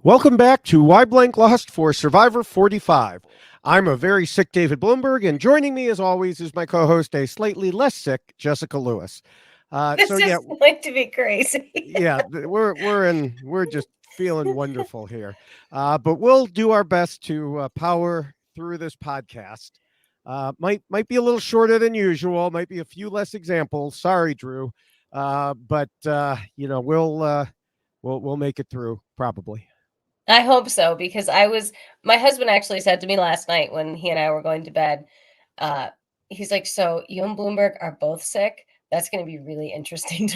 Welcome back to Why Blank Lost for Survivor 45. I'm a very sick David Bloomberg, and joining me as always is my co-host, a slightly less sick Jessica Lewis. This is going to be crazy. we're just feeling wonderful here, but we'll do our best to power through this podcast. Might be a little shorter than usual. Might be a few less examples. Sorry, Drew, but we'll make it through probably. I hope so, because my husband actually said to me last night when he and I were going to bed, uh, he's like, so you and Bloomberg are both sick. That's going to be really interesting Yeah.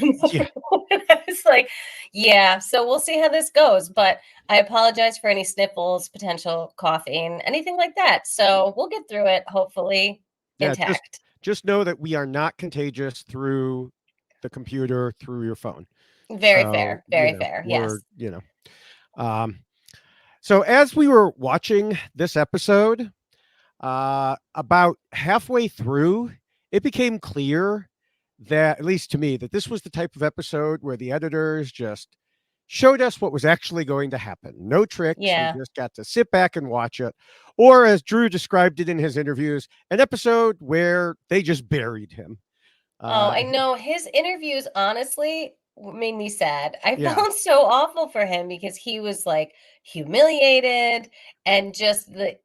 tomorrow. And I was like, yeah, so we'll see how this goes. But I apologize for any sniffles, potential coughing, anything like that. So we'll get through it, hopefully Yeah, intact. just know that we are not contagious through the computer, through your phone. Very So, fair. Very fair. we're, Yes. um, so as we were watching this episode, about halfway through, it became clear that, at least to me, that this was the type of episode where the editors just showed us what was actually going to happen. No tricks. We Yeah. just got to sit back and watch it. Or, as Drew described it in his interviews, an episode where they just buried him. Oh, Uh, I know. His interviews honestly made me sad. I yeah. felt so awful for him because he was like humiliated and just the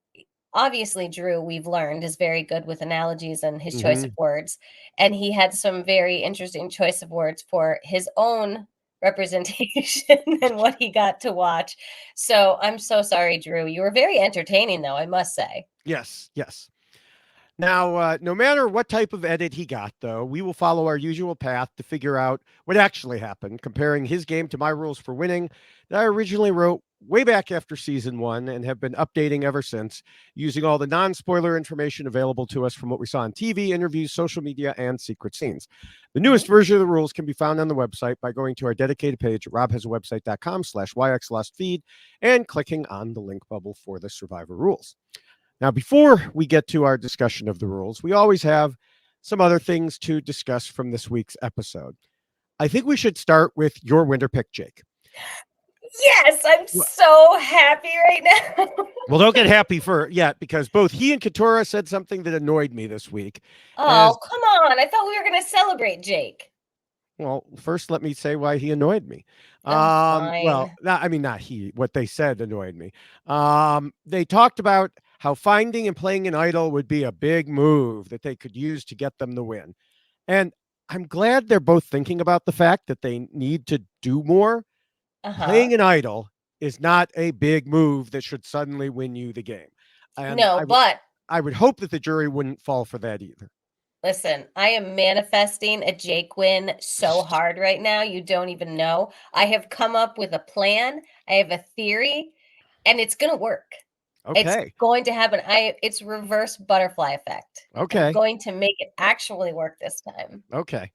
obviously Drew, we've learned, is very good with analogies and his choice of Hmm. words. And he had some very interesting choice of words for his own representation and what he got to watch. So I'm so sorry, Drew. You were very entertaining, though, I must say. Yes. Yes. Now, no matter what type of edit he got, though, we will follow our usual path to figure out what actually happened, comparing his game to my rules for winning that I originally wrote way back after season one and have been updating ever since, using all the non spoiler information available to us from what we saw on TV, interviews, social media, and secret scenes. The newest Mhm. version of the rules can be found on the website by going to our dedicated page at robhasawebsite.com/yxlostfeed and clicking on the link bubble for the Survivor rules. Now, before we get to our discussion of the rules, we always have some other things to discuss from this week's episode. I think we should start with your winter pick, Jake. Yes, I'm Well, so happy right now. don't get happy for yet because both he and Katura said something that annoyed me this week. Oh, As come on. I thought we were going to celebrate Jake. well, first let me say why he annoyed me. Oh, Well, fine. not he. What they said annoyed me. They talked about how finding and playing an idol would be a big move that they could use to get them the win. And I'm glad they're both thinking about the fact that they need to do more. Uh-huh. Playing an idol is not a big move that should suddenly win you the game. And No, but I would hope that the jury wouldn't fall for that either. listen, I am manifesting a Jake win so hard right now. You don't even know. I have come up with a plan. I have a theory, and it's going to work. It's Okay. going to happen. It's reverse butterfly effect. I'm Okay. going to make it actually work this time. Okay.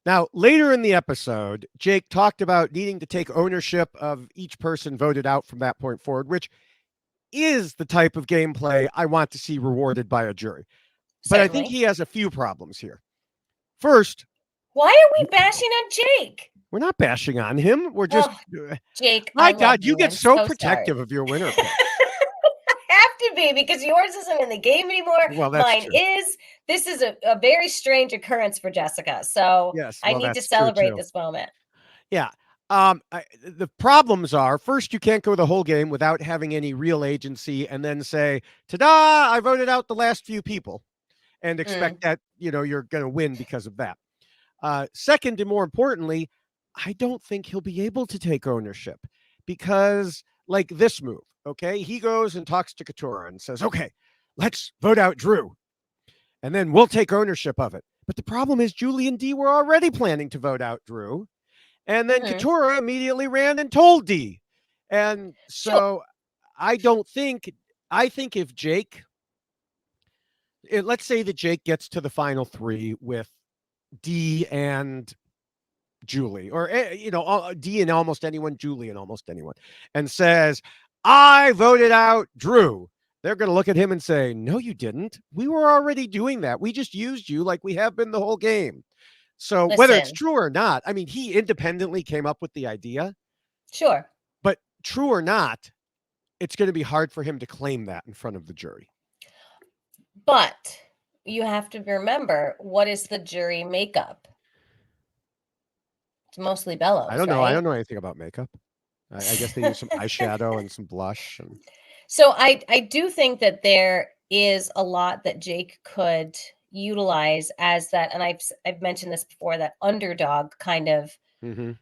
Now, later in the episode, Jake talked about needing to take ownership of each person voted out from that point forward, which is the type of gameplay I want to see rewarded by a jury. But I think Certainly. he has a few problems here. First, Why are we bashing on Jake? we're not bashing on him. We're just, Oh, Jake, I my love God, you you. get I'm so so protective sorry. of your winner pick. I have to be because yours isn't in the game anymore. Well, that's Mine true. is. This is a very strange occurrence for Jessica. So Yes, I well, need to that's true celebrate too. this moment. Yeah. The problems are first, you can't go the whole game without having any real agency and then say, ta da, I voted out the last few people and expect Mm, that, you're going to win because of that. Second, and more importantly, I don't think he'll be able to take ownership because, like this move, okay, he goes and talks to Katura and says, okay, let's vote out Drew and then we'll take ownership of it. But the problem is, Julie and Dee were already planning to vote out Drew. And then hmm Katura immediately ran and told Dee. And Sure. so I don't think, I think if Jake, let's say that Jake gets to the final three with Dee and Julie, or Dee and almost anyone, Julie and almost anyone, and says, "I voted out Drew." They're going to look at him and say, "No, you didn't. We were already doing that. We just used you like we have been the whole game." So whether it's Listen. true or not, I mean, he independently came up with the idea, Sure. but true or not, it's going to be hard for him to claim that in front of the jury. But you have to remember, what is the jury makeup? It's mostly I Bellows, don't know. I right? don't know anything about makeup. I guess they use some eyeshadow and some blush. And So I do think that there is a lot that Jake could utilize as that, and I've mentioned this before, that underdog kind of Mhm.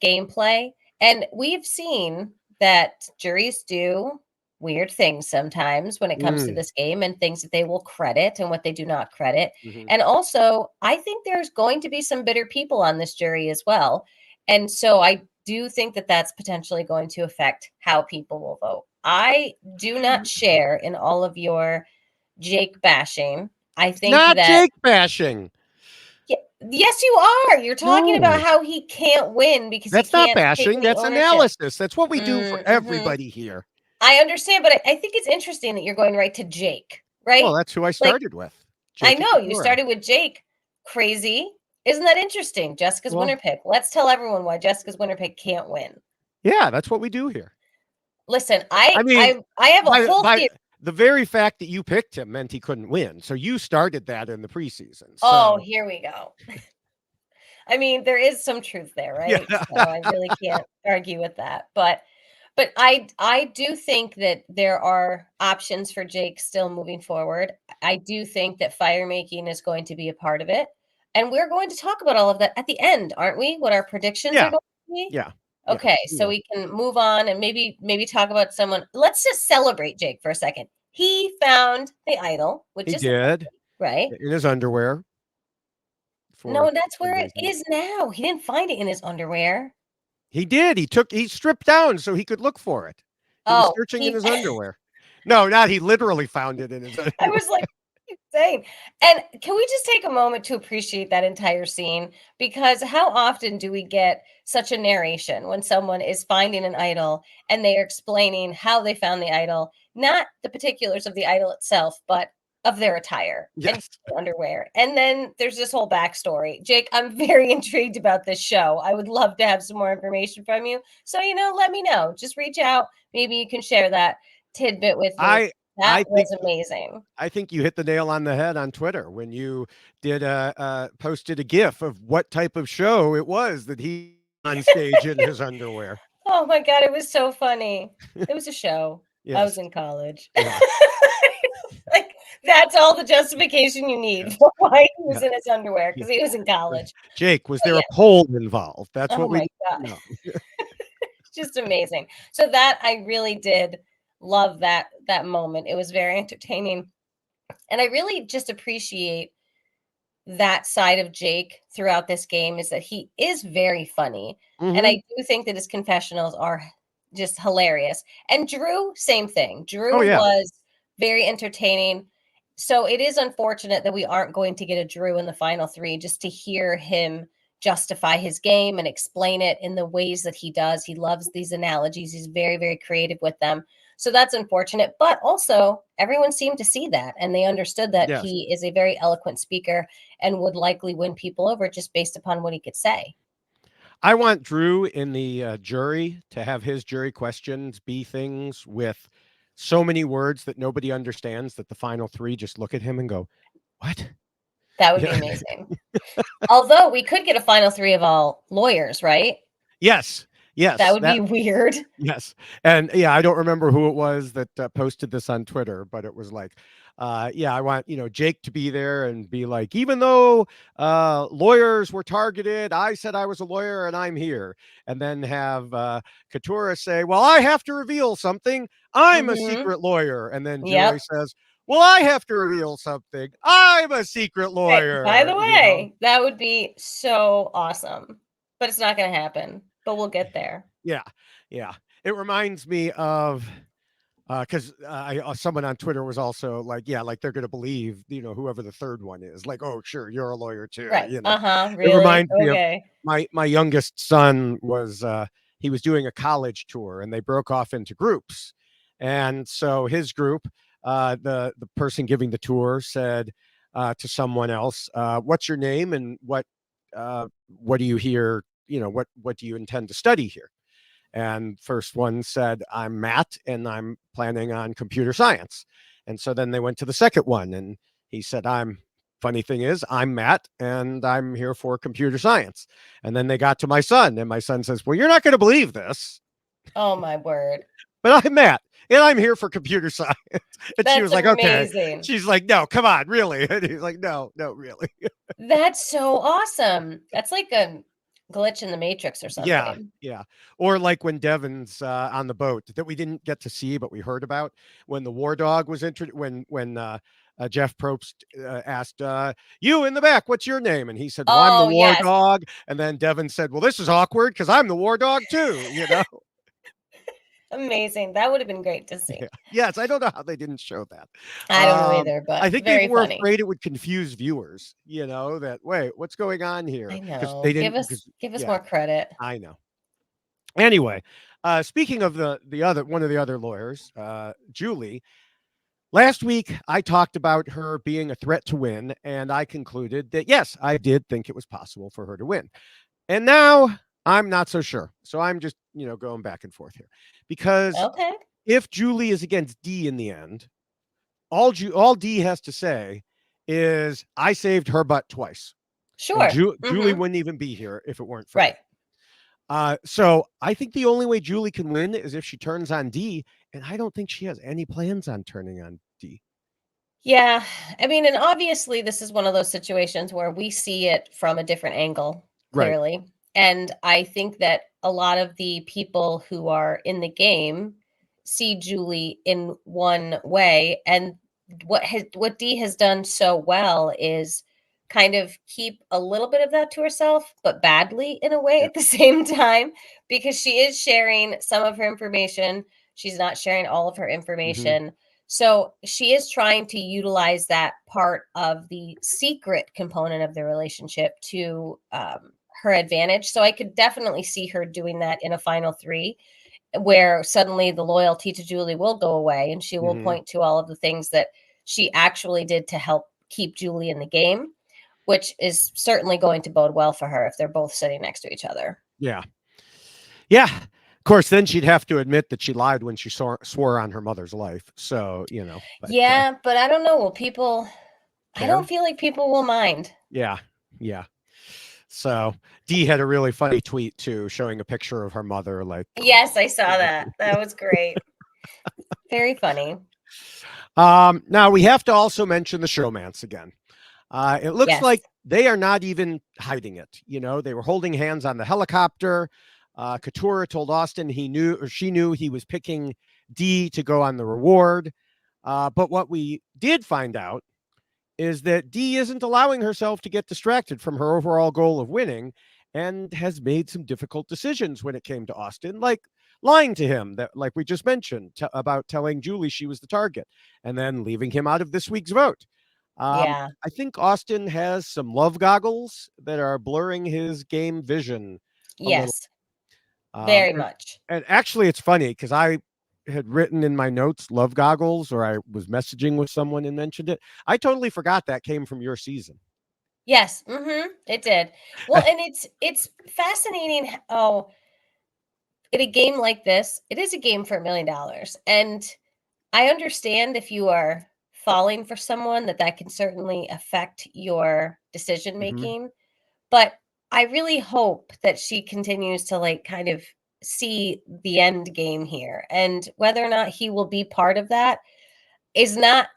gameplay. And we've seen that juries do weird things sometimes when it comes to Mm. this game, and things that they will credit and what they do not credit. Mhm. And also, I think there's going to be some bitter people on this jury as well. And so I do think that that's potentially going to affect how people will vote. I do not share in all of your Jake bashing. I It's think not that, Jake bashing. yes, you are. You're talking about No. how he can't win because he That's not can't take bashing. any That's ownership. analysis. That's what we do for Mhm. everybody here. I understand, but I think it's interesting that you're going right to Jake, Well, right? that's who I Like, started with. I Jake and know you Katura. started with Jake. Crazy. Isn't that interesting? Jessica's Well, winner pick. Let's tell everyone why Jessica's winner pick can't win. yeah, that's what we do here. Listen, I mean, I have a whole by theory. the very fact that you picked him meant he couldn't win. So you started that in the preseason. Oh, So here we go. I mean, there is some truth there, yeah. right? So I really can't argue with that. But I do think that there are options for Jake still moving forward. I do think that fire making is going to be a part of it. And we're going to talk about all of that at the end, aren't we? What our predictions are Yeah. going to be? Yeah. Yeah. Okay, We so will. we can move on and maybe talk about someone. Let's just celebrate Jake for a second. He found the idol, which He is did right. in his underwear for No, that's some where it reason. is now. He didn't find it in his underwear. He did. He stripped down so he could look for it. He was Oh, searching in he his underwear. No, not he literally found it in his I underwear. was like, insane. And can we just take a moment to appreciate that entire scene? Because how often do we get such a narration when someone is finding an idol and they are explaining how they found the idol, not the particulars of the idol itself, but of their attire and Yes. underwear. And then there's this whole backstory. Jake, I'm very intrigued about this show. I would love to have some more information from you. So, let me know. Just reach out. Maybe you can share that tidbit with me. I That I was think amazing. I think you hit the nail on the head on Twitter when you did posted a gif of what type of show it was that he on stage in his underwear. Oh my god, it was so funny. It was a show. I was Yes. in college. Yeah. Like, that's all the justification you need Yes. for why he was Yeah. in his underwear, Yeah. because he was in college. Jake, was But there yeah, a pole involved? That's oh what we my need to god, know. it's just amazing. So that I really did love that moment. It was very entertaining, and I really just appreciate that side of Jake throughout this game, is that he is very funny. And Hmm. I do think that his confessionals are just hilarious. And Drew, same thing. Oh Drew yeah. was very entertaining. So it is unfortunate that we aren't going to get a Drew in the final three, just to hear him justify his game and explain it in the ways that he does. He loves these analogies, he's very, very creative with them. So that's unfortunate. But also, everyone seemed to see that and they understood that Yes. he is a very eloquent speaker and would likely win people over just based upon what he could say. I want Drew in the jury to have his jury questions be things with so many words that nobody understands that the final three just look at him and go, "What?" That would be Yeah. amazing. Although we could get a final three of all lawyers, right? Yes. That Yes. would be weird. Yes. And yeah, I don't remember who it was that posted this on Twitter, but it was like, yeah, I want, Jake to be there and be like, even though lawyers were targeted, I said I was a lawyer and I'm here. And then have Katura say, well, I have to reveal something. I'm a Hmm. secret lawyer. And then Julie Yep. says, well, I have to reveal something. I'm a secret Hey, by the lawyer. way, that would be so awesome. But it's not going to happen. But we'll get there. Yeah. Yeah. It reminds me of because someone on Twitter was also like, yeah, like they're going to believe, whoever the third one is. Like, oh, sure, you're a lawyer too. Right. It Really? reminds me of Okay. my youngest son was he was doing a college tour and they broke off into groups, and so his group, the person giving the tour said to someone else, "What's your name and what do you here? What do you intend to study here?" And first one said, I'm Matt and I'm planning on computer science. And so then they went to the second one and he said, funny thing is, I'm Matt and I'm here for computer science. And then they got to my son and my son says, well, you're not going to believe this, Oh my word. but I'm Matt and I'm here for computer science. And she That's was like, okay. amazing. She's like, no, come on, really? And he's like, no, really. That's so awesome. That's like a glitch in the matrix or Yeah, something. yeah. Or like when Devin's on the boat that we didn't get to see, but we heard about when the war dog was introduced. When Jeff Probst asked, "You in the back, what's your name?" and he said, "Well, I'm the Oh, war yes. dog." And then Devin said, "Well, this is awkward because I'm the war dog too." Amazing. That would have been great to see. Yeah. Yes, I don't know how they didn't show that. I don't know either, I but think they very were funny. afraid it would confuse viewers. That wait, what's going on I here? Because know. they didn't. Because Give us yeah, more credit. I know. Anyway, speaking of the other one of the other lawyers, Julie. Last week, I talked about her being a threat to win, and I concluded that yes, I did think it was possible for her to win. And now I'm not so sure. So I'm just going back and forth here, because Okay. if Julie is against D in the end, all D has to say is I saved her butt twice, and Sure. Julie Mhm. wouldn't even be here if it weren't for Right. me. So I think the only way Julie can win is if she turns on D, and I don't think she has any plans on turning on D. Yeah. I mean, and obviously this is one of those situations where we see it from a different angle, Right. clearly. And I think that a lot of the people who are in the game see Julie in one way. And what Dee has done so well is kind of keep a little bit of that to herself, but badly in a way Yeah. at the same time, because she is sharing some of her information. She's not sharing all of her Mhm. information. So she is trying to utilize that part of the secret component of the relationship to her advantage. So I could definitely see her doing that in a final three, where suddenly the loyalty to Julie will go away and she will Mhm. point to all of the things that she actually did to help keep Julie in the game, which is certainly going to bode well for her if they're both sitting next to each other. Yeah. Yeah. Of course, then she'd have to admit that she lied when she swore on her mother's life. So, but Yeah, but I don't know. Will people, I care? don't feel like people will mind. Yeah. Yeah. So Dee had a really funny tweet too, showing a picture of her mother, like, Yes, I saw that. That was great. Very funny. Now we have to also mention the showmance again. It looks Yes. like they are not even hiding it. They were holding hands on the helicopter. Couture told Austin she knew he was picking D to go on the reward. But what we did find out is that D isn't allowing herself to get distracted from her overall goal of winning and has made some difficult decisions when it came to Austin, like lying to him that like we just mentioned about telling Julie she was the target and then leaving him out of this week's vote. Yeah. I think Austin has some love goggles that are blurring his game vision a little. Yes. Um, Very and, much. and actually, it's funny because I had written in my notes love goggles, or I was messaging with someone and mentioned it. I totally forgot that came from your season. Yes. It did. Well, and it's fascinating how in a game like this, it is a game for $1 million. And I understand if you are falling for someone that can certainly affect your decision Hmm. making. But I really hope that she continues to, like, kind of see the end game here, and whether or not he will be part of that is not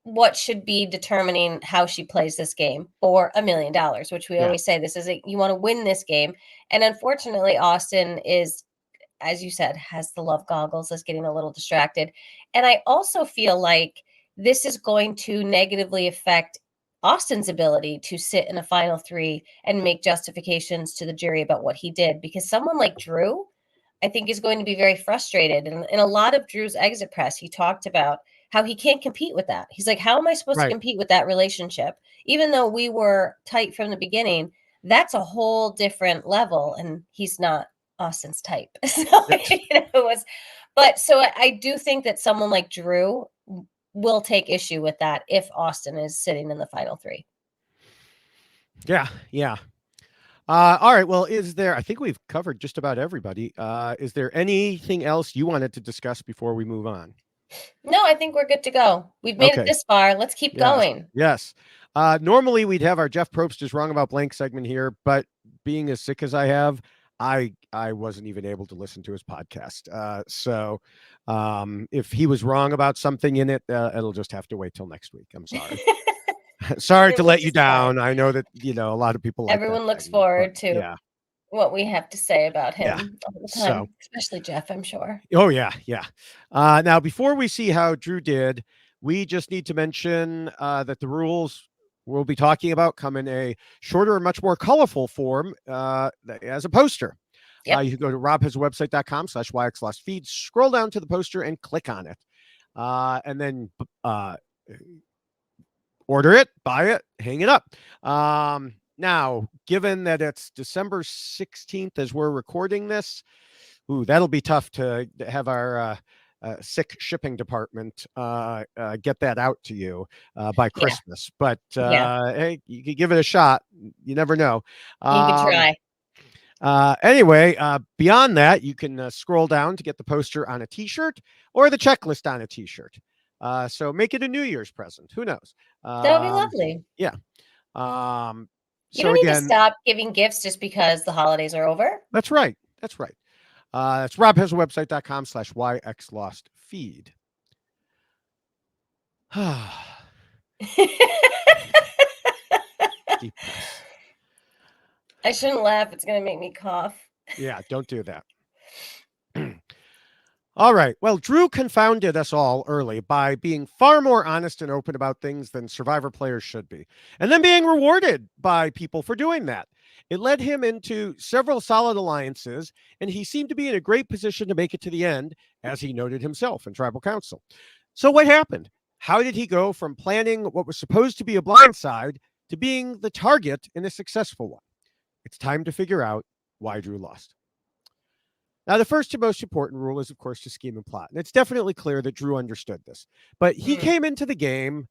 what should be determining how she plays this game for $1 million, which we Yeah. always say this is you want to win this game. And unfortunately, Austin is, as you said, has the love goggles, is getting a little distracted. And I also feel like this is going to negatively affect Austin's ability to sit in a final three and make justifications to the jury about what he did, because someone like Drew, I think, is going to be very frustrated. And in a lot of Drew's exit press, he talked about how he can't compete with that. He's like, how am I supposed to Right. compete with that relationship? Even though we were tight from the beginning, that's a whole different level. And he's not Austin's type. So, it was, but so I do think that someone like Drew will take issue with that if Austin is sitting in the final three. Yeah. Yeah. All right. Well, I think we've covered just about everybody. Is there anything else you wanted to discuss before we move on? No, I think we're good to go. We've made it Okay. this far. Let's keep Yes. going. Yes. Normally we'd have our Jeff Probst is wrong about blank segment here, but being as sick as I have, I wasn't even able to listen to his podcast. So if he was wrong about something in it, it'll just have to wait till next week. I'm sorry. Sorry to let Which you is fine. down. I know that, a lot of people like that Everyone looks segment, but forward to yeah. what we have to say about Yeah. him all the So, time, especially Jeff, I'm sure. oh yeah, yeah. Now, before we see how Drew did, we just need to mention that the rules we'll be talking about come in a shorter and much more colorful form as a poster. Yep. You can go to robhasawebsite.com/yxlostfeed, scroll down to the poster and click on it. And then order it, buy it, hang it up. Now, given that it's December 16th as we're recording this, that'll be tough to have our sick shipping department get that out to you by Yeah. Christmas. But Yeah. hey, you could give it a shot. You never know. You could try. Anyway, beyond that, you can scroll down to get the poster on a T-shirt or the checklist on a T-shirt. So make it a New Year's present. Who knows? That would be Um, lovely. yeah. You So don't need to again, stop giving gifts just because the holidays are over. that's right. That's right. That's robhasawebsite.com/yxlostfeed. Deep breaths. I shouldn't laugh. It's going to make me cough. Yeah, don't do that. All right. Well, Drew confounded us all early by being far more honest and open about things than Survivor players should be, and then being rewarded by people for doing that. It led him into several solid alliances, and he seemed to be in a great position to make it to the end, as he noted himself in Tribal Council. So, what happened? How did he go from planning what was supposed to be a blindside to being the target in a successful one? It's time to figure out why Drew lost. Now, the first and most important rule is, of course, to scheme and plot. And it's definitely clear that Drew understood this. But he came into the game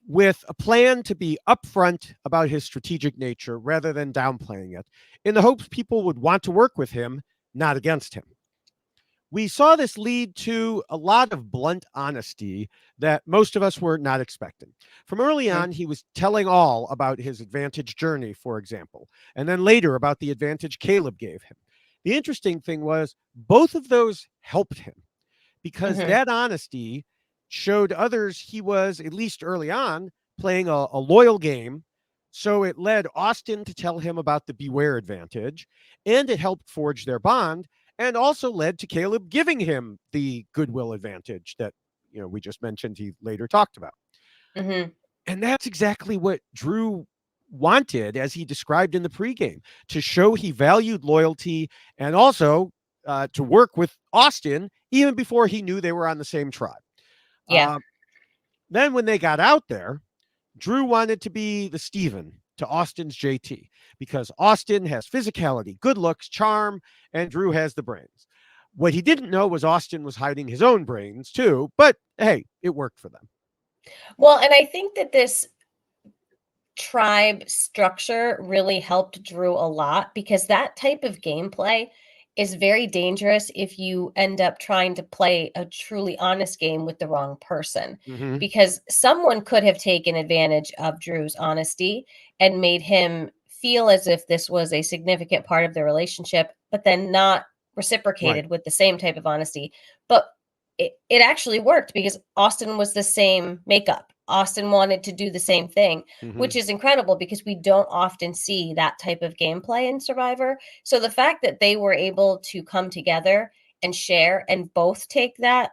with a plan to be upfront about his strategic nature rather than downplaying it, in the hopes people would want to work with him, not against him. We saw this lead to a lot of blunt honesty that most of us were not expecting. From early on, he was telling all about his advantage journey, for example, and then later about the advantage Caleb gave him. The interesting thing was both of those helped him because that honesty showed others he was, at least early on, playing a loyal game. So it led Austin to tell him about the beware advantage, and it helped forge their bond, and also led to Caleb giving him the goodwill advantage that we just mentioned he later talked about. And that's exactly what Drew wanted, as he described in the pregame, to show he valued loyalty and also to work with Austin even before he knew they were on the same tribe. Yeah. Then when they got out there, Drew wanted to be the Steven to Austin's JT because Austin has physicality, good looks, charm, and Drew has the brains. What he didn't know was Austin was hiding his own brains too, but hey, it worked for them. Well, and I think that this tribe structure really helped Drew a lot because that type of gameplay is very dangerous if you end up trying to play a truly honest game with the wrong person. Because someone could have taken advantage of Drew's honesty and made him feel as if this was a significant part of the relationship, but then not reciprocated with the same type of honesty. But it actually worked because Austin was the same makeup. Austin wanted to do the same thing, which is incredible because we don't often see that type of gameplay in Survivor. So the fact that they were able to come together and share and both take that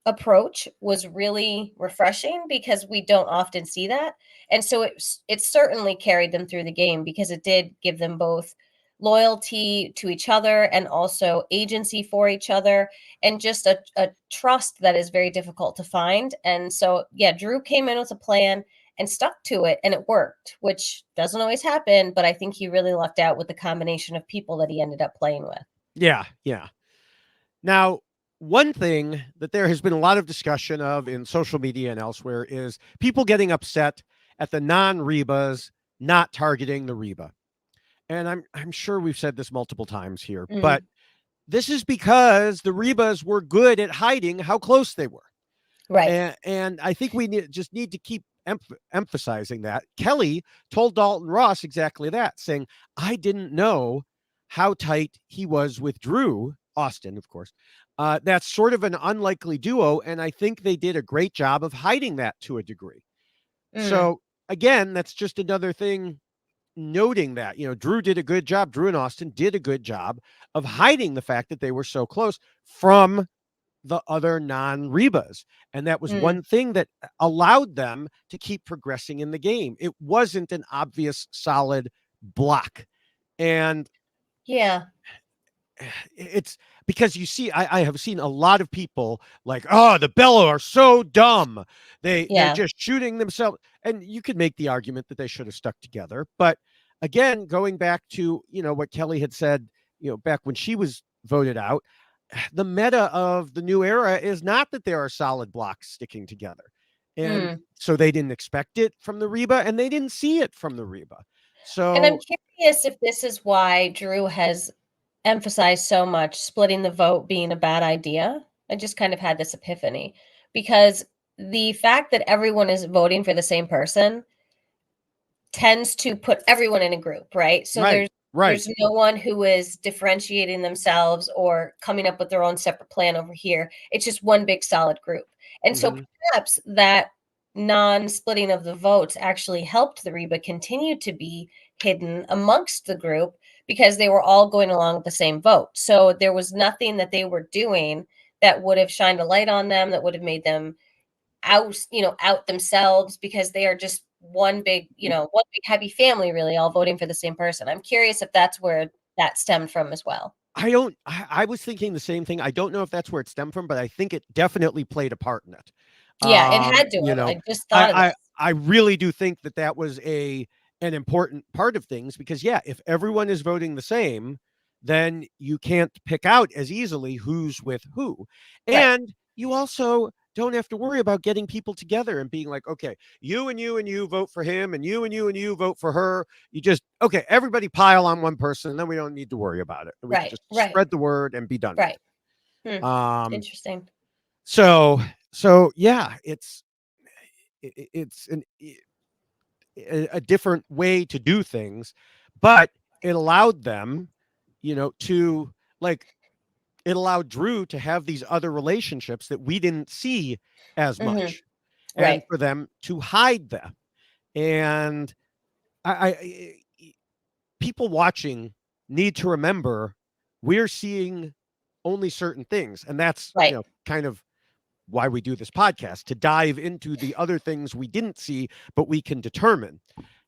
approach was really refreshing because we don't often see that. And so it certainly carried them through the game because it did give them both loyalty to each other and also agency for each other and just a trust that is very difficult to find. And so, yeah, Drew came in with a plan and stuck to it and it worked, which doesn't always happen, but I think he really lucked out with the combination of people that he ended up playing with. Yeah, yeah. Now, one thing that there has been a lot of discussion of in social media and elsewhere is people getting upset at the non-Rebas not targeting the Reba. and I'm sure we've said this multiple times here, but Mm, this is because the Rebas were good at hiding how close they were. right. And I think we just need to keep emphasizing that. Kelly told Dalton Ross exactly that, saying, I didn't know how tight he was with Drew, Austin, of course. That's sort of an unlikely duo. And I think they did a great job of hiding that to a degree. Mm, So, again, that's just another thing noting that, Drew did a good job. Drew and Austin did a good job of hiding the fact that they were so close from the other non-Rebas. And that was mm, one thing that allowed them to keep progressing in the game. It wasn't an obvious, solid block. And yeah. it's because you see, I have seen a lot of people like, oh, the Bello are so dumb. They're Yeah. just shooting themselves. And you could make the argument that they should have stuck together. But again, going back to, what Kelly had said, back when she was voted out, the meta of the new era is not that there are solid blocks sticking together. And Mm. so they didn't expect it from the Reba and they didn't see it from the Reba. And I'm So curious if this is why Drew has emphasized so much splitting the vote being a bad idea. I just kind of had this epiphany because the fact that everyone is voting for the same person tends to put everyone in a group, right? So right, right. there's no one who is differentiating themselves or coming up with their own separate plan over here. It's just one big solid group. And so Mhm. perhaps that non-splitting of the votes actually helped the Reba continue to be hidden amongst the group because they were all going along with the same vote. So there was nothing that they were doing that would have shined a light on them, that would have made them out themselves because they are just one big happy family, really, all voting for the same person. I'm curious if that's where that stemmed from as well. I don't. I was thinking the same thing. I don't know if that's where it stemmed from, but I think it definitely played a part in it. Yeah, it had to You have. know, I just thought of I this. I I really do think that that was an important part of things because yeah, if everyone is voting the same, then you can't pick out as easily who's with who, Right, and you also don't have to worry about getting people together and being like, okay, you and you and you vote for him, and you and you vote for her. You just okay, everybody pile on one person, and then we don't need to worry about it. We could right, just right, spread the word and be done with right. it. Hmm, Um, interesting. so so yeah, it's a different way to do things, but it allowed them, to like it allowed Drew to have these other relationships that we didn't see as Mhm, much, and right. for them to hide them. And people watching need to remember we're seeing only certain things, and that's Right, kind of why we do this podcast, to dive into the other things we didn't see but we can determine.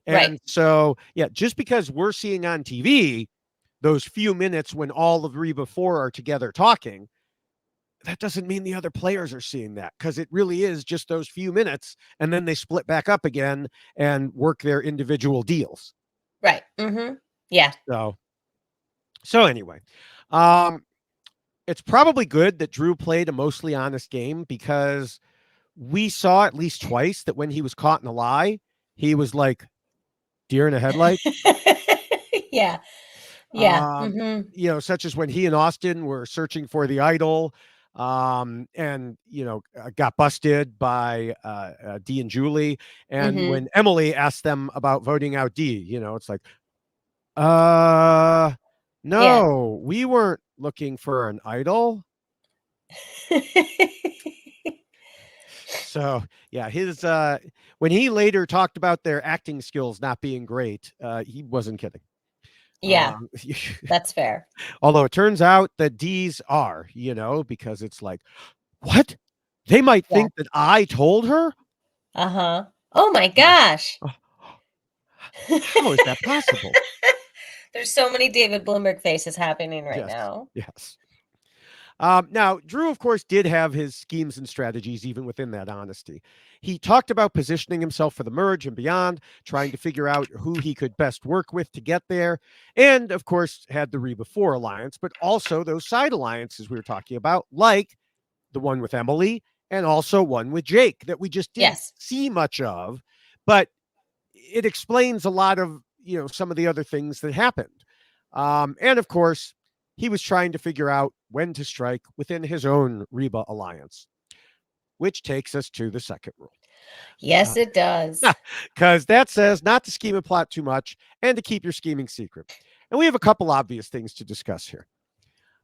right, And so yeah, just because we're seeing on TV those few minutes when all of Reba 4 are together talking, that doesn't mean the other players are seeing that, because it really is just those few minutes and then they split back up again and work their individual deals. right. Mhm. Yeah. So anyway, um it's probably good that Drew played a mostly honest game, because we saw at least twice that when he was caught in a lie, he was like deer in a headlight. Yeah, yeah, Um, mhm, Such as when he and Austin were searching for the idol, and got busted by Dee and Julie, and mhm. when Emily asked them about voting out Dee, it's like, uh, Yeah. no, we weren't looking for an idol. So yeah, his when he later talked about their acting skills not being great, he wasn't kidding. Yeah, Um, that's fair. although it turns out that D's are, because it's like, what? They might Yeah. think that I told her? Uh-huh. Oh my Uh, gosh. uh, how is that possible? There's so many David Bloomberg faces happening right Yes. now. Yes. Now, Drew, of course, did have his schemes and strategies even within that honesty. He talked about positioning himself for the merge and beyond, trying to figure out who he could best work with to get there, and of course, had the Reba 4 alliance, but also those side alliances we were talking about, like the one with Emily and also one with Jake that we just didn't Yes. see much of, but it explains a lot of some of the other things that happened. And of course, he was trying to figure out when to strike within his own Reba alliance, which takes us to the second rule. Yes, it does. Because that says not to scheme and plot too much and to keep your scheming secret. And we have a couple obvious things to discuss here,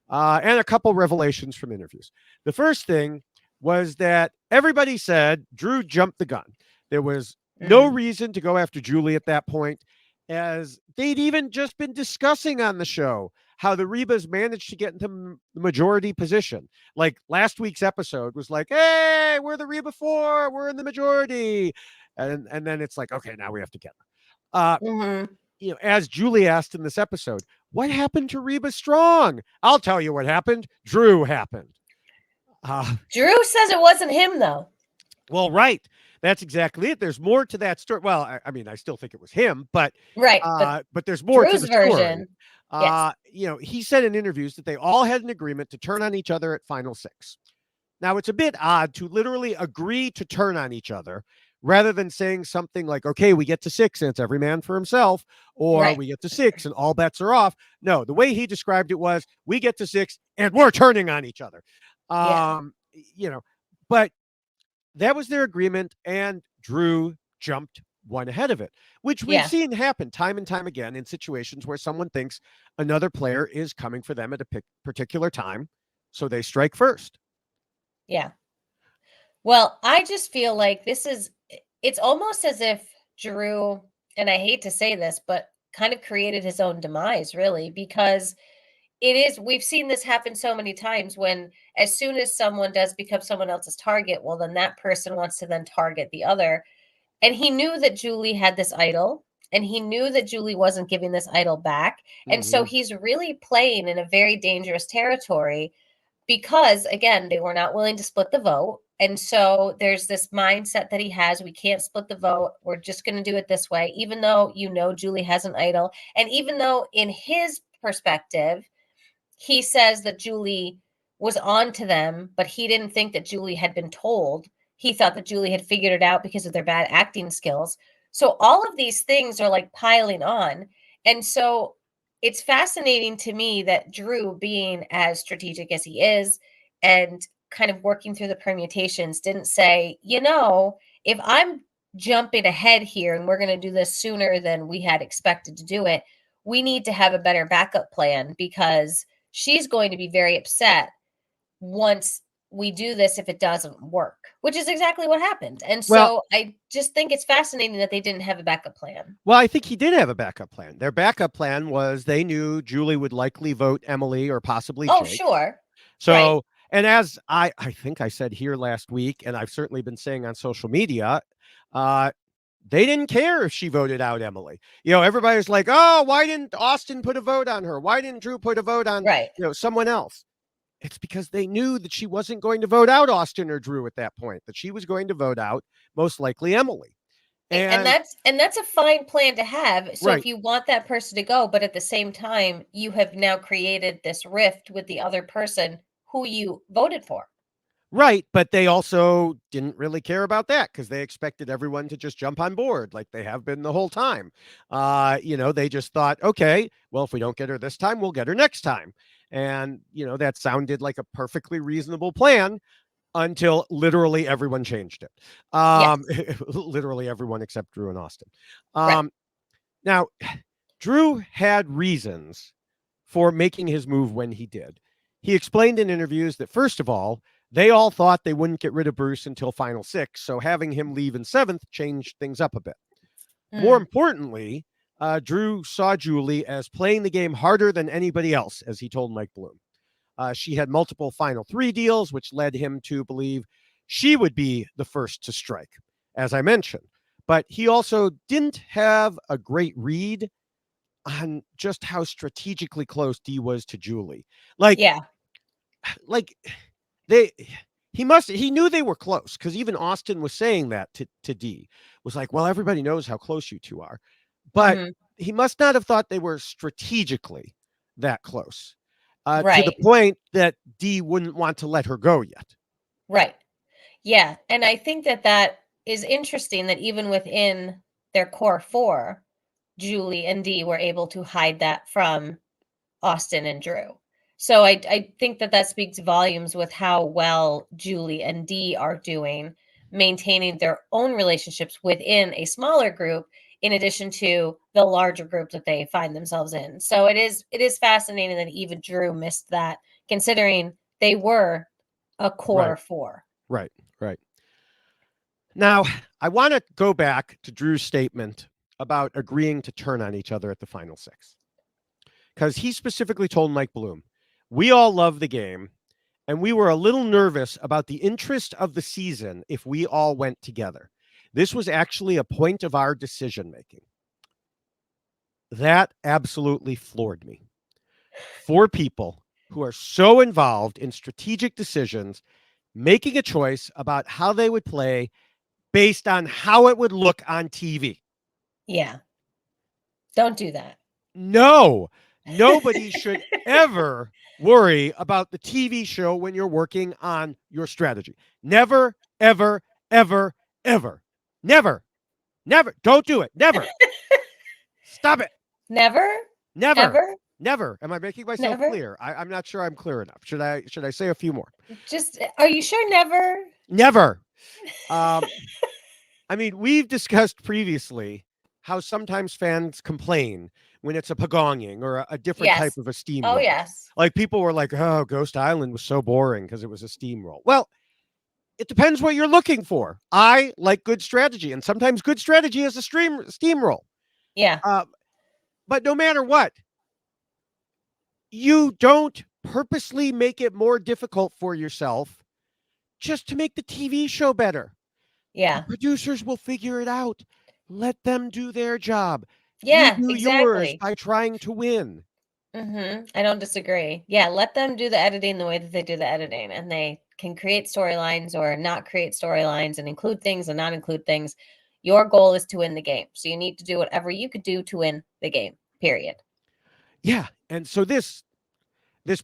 and a couple revelations from interviews. The first thing was that everybody said Drew jumped the gun. There was no reason to go after Julie at that point, as they'd even just been discussing on the show how the Rebas managed to get into the majority position. Like last week's episode was like, hey, we're the Reba 4, we're in the majority. And then it's like, okay, now we have to get them. As Julie asked in this episode, what happened to Reba Strong? I'll tell you what happened. Drew happened. Drew says it wasn't him, though. Well, right. That's exactly it. There's more to that story. Well, I mean, I still think it was him, but right. But there's more Drew's to the story. Version. Yes. He said in interviews that they all had an agreement to turn on each other at Final 6. Now, it's a bit odd to literally agree to turn on each other rather than saying something like, okay, we get to 6 and it's every man for himself, or we get to 6 and all bets are off. No, the way he described it was, we get to 6 and we're turning on each other. But that was their agreement, and Drew jumped one ahead of it, which we've seen happen time and time again in situations where someone thinks another player is coming for them at a particular time, so they strike first. Yeah. Well, I just feel like it's almost as if Drew, and I hate to say this, but kind of created his own demise, really, because we've seen this happen so many times when as soon as someone does become someone else's target, well, then that person wants to then target the other. And he knew that Julie had this idol, and he knew that Julie wasn't giving this idol back. And so he's really playing in a very dangerous territory because, again, they were not willing to split the vote. And so there's this mindset that he has, we can't split the vote. We're just going to do it this way, even though Julie has an idol. And even though in his perspective, he says that Julie was on to them, but he didn't think that Julie had been told. He thought that Julie had figured it out because of their bad acting skills. So all of these things are like piling on. And so it's fascinating to me that Drew, being as strategic as he is and kind of working through the permutations, didn't say, if I'm jumping ahead here and we're going to do this sooner than we had expected to do it, we need to have a better backup plan because she's going to be very upset once we do this if it doesn't work, which is exactly what happened. And so I just think it's fascinating that they didn't have a backup plan. Well, I think he did have a backup plan. Their backup plan was they knew Julie would likely vote Emily or possibly Jake. Oh, sure. So, and as I think I said here last week, and I've certainly been saying on social media, they didn't care if she voted out Emily. Everybody's like, oh, why didn't Austin put a vote on her? Why didn't Drew put a vote on someone else? It's because they knew that she wasn't going to vote out Austin or Drew at that point, that she was going to vote out most likely Emily. And that's a fine plan to have. So if you want that person to go, but at the same time, you have now created this rift with the other person who you voted for. Right. But they also didn't really care about that because they expected everyone to just jump on board like they have been the whole time. They just thought, okay, well, if we don't get her this time, we'll get her next time. And, that sounded like a perfectly reasonable plan until literally everyone changed it. Literally everyone except Drew and Austin. Now, Drew had reasons for making his move when he did. He explained in interviews that, first of all, they all thought they wouldn't get rid of Bruce until Final 6, so having him leave in 7th changed things up a bit. More importantly, Drew saw Julie as playing the game harder than anybody else, as he told Mike Bloom. She had multiple Final 3 deals, which led him to believe she would be the first to strike, as I mentioned. But he also didn't have a great read on just how strategically close Dee was to Julie. He knew they were close because even Austin was saying that to Dee, was like, well, everybody knows how close you two are. But he must not have thought they were strategically that close to the point that Dee wouldn't want to let her go yet. Right. Yeah. And I think that is interesting that even within their core 4, Julie and Dee were able to hide that from Austin and Drew. So I think that speaks volumes with how well Julie and Dee are doing, maintaining their own relationships within a smaller group, in addition to the larger group that they find themselves in. So it is fascinating that even Drew missed that, considering they were a core four. Right. Now, I want to go back to Drew's statement about agreeing to turn on each other at the final six. Because he specifically told Mike Bloom, we all love the game, and we were a little nervous about the interest of the season if we all went together. This was actually a point of our decision making. That absolutely floored me. 4 people who are so involved in strategic decisions, making a choice about how they would play based on how it would look on TV. Yeah. Don't do that. No, nobody should ever worry about the TV show when you're working on your strategy. Never, ever, ever, ever. Never. Don't do it. Never. Stop it. Never? Never. Never? Am I making myself clear? I'm not sure I'm clear enough. Should I say a few more? Just, are you sure never? Never. I mean, we've discussed previously how sometimes fans complain when it's a pagonging or a different type of a steamroll. Oh, yes. Like people were like, oh, Ghost Island was so boring because it was a steamroll. Well, it depends what you're looking for. I like good strategy, and sometimes good strategy is a steamroll. Yeah. But no matter what, you don't purposely make it more difficult for yourself just to make the TV show better. Yeah. The producers will figure it out. Let them do their job. Yeah, You do yours exactly. by trying to win. I don't disagree. Yeah, let them do the editing the way that they do the editing, and they can create storylines or not create storylines and include things and not include things. Your goal is to win the game. So you need to do whatever you could do to win the game, period. Yeah. And so this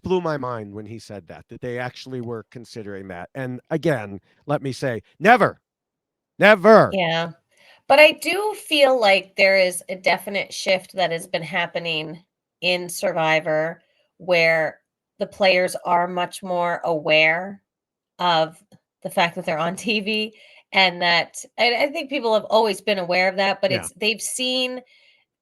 blew my mind when he said that they actually were considering that. And again, let me say, never. Yeah. But I do feel like there is a definite shift that has been happening in Survivor where the players are much more aware of the fact that they're on TV, and that I think people have always been aware of that, but Yeah. they've seen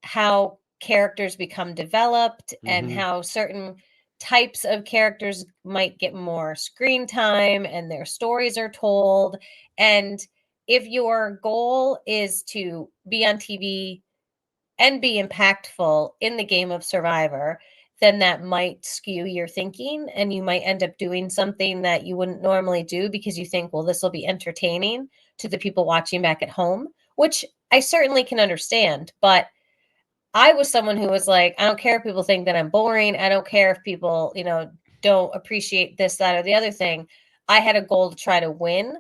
how characters become developed and Mm-hmm. how certain types of characters might get more screen time and their stories are told. And if your goal is to be on TV and be impactful in the game of Survivor, then that might skew your thinking and you might end up doing something that you wouldn't normally do because you think, well, this will be entertaining to the people watching back at home, which I certainly can understand. But I was someone who was like, I don't care if people think that I'm boring. I don't care if people, don't appreciate this, that, or the other thing. I had a goal to try to win.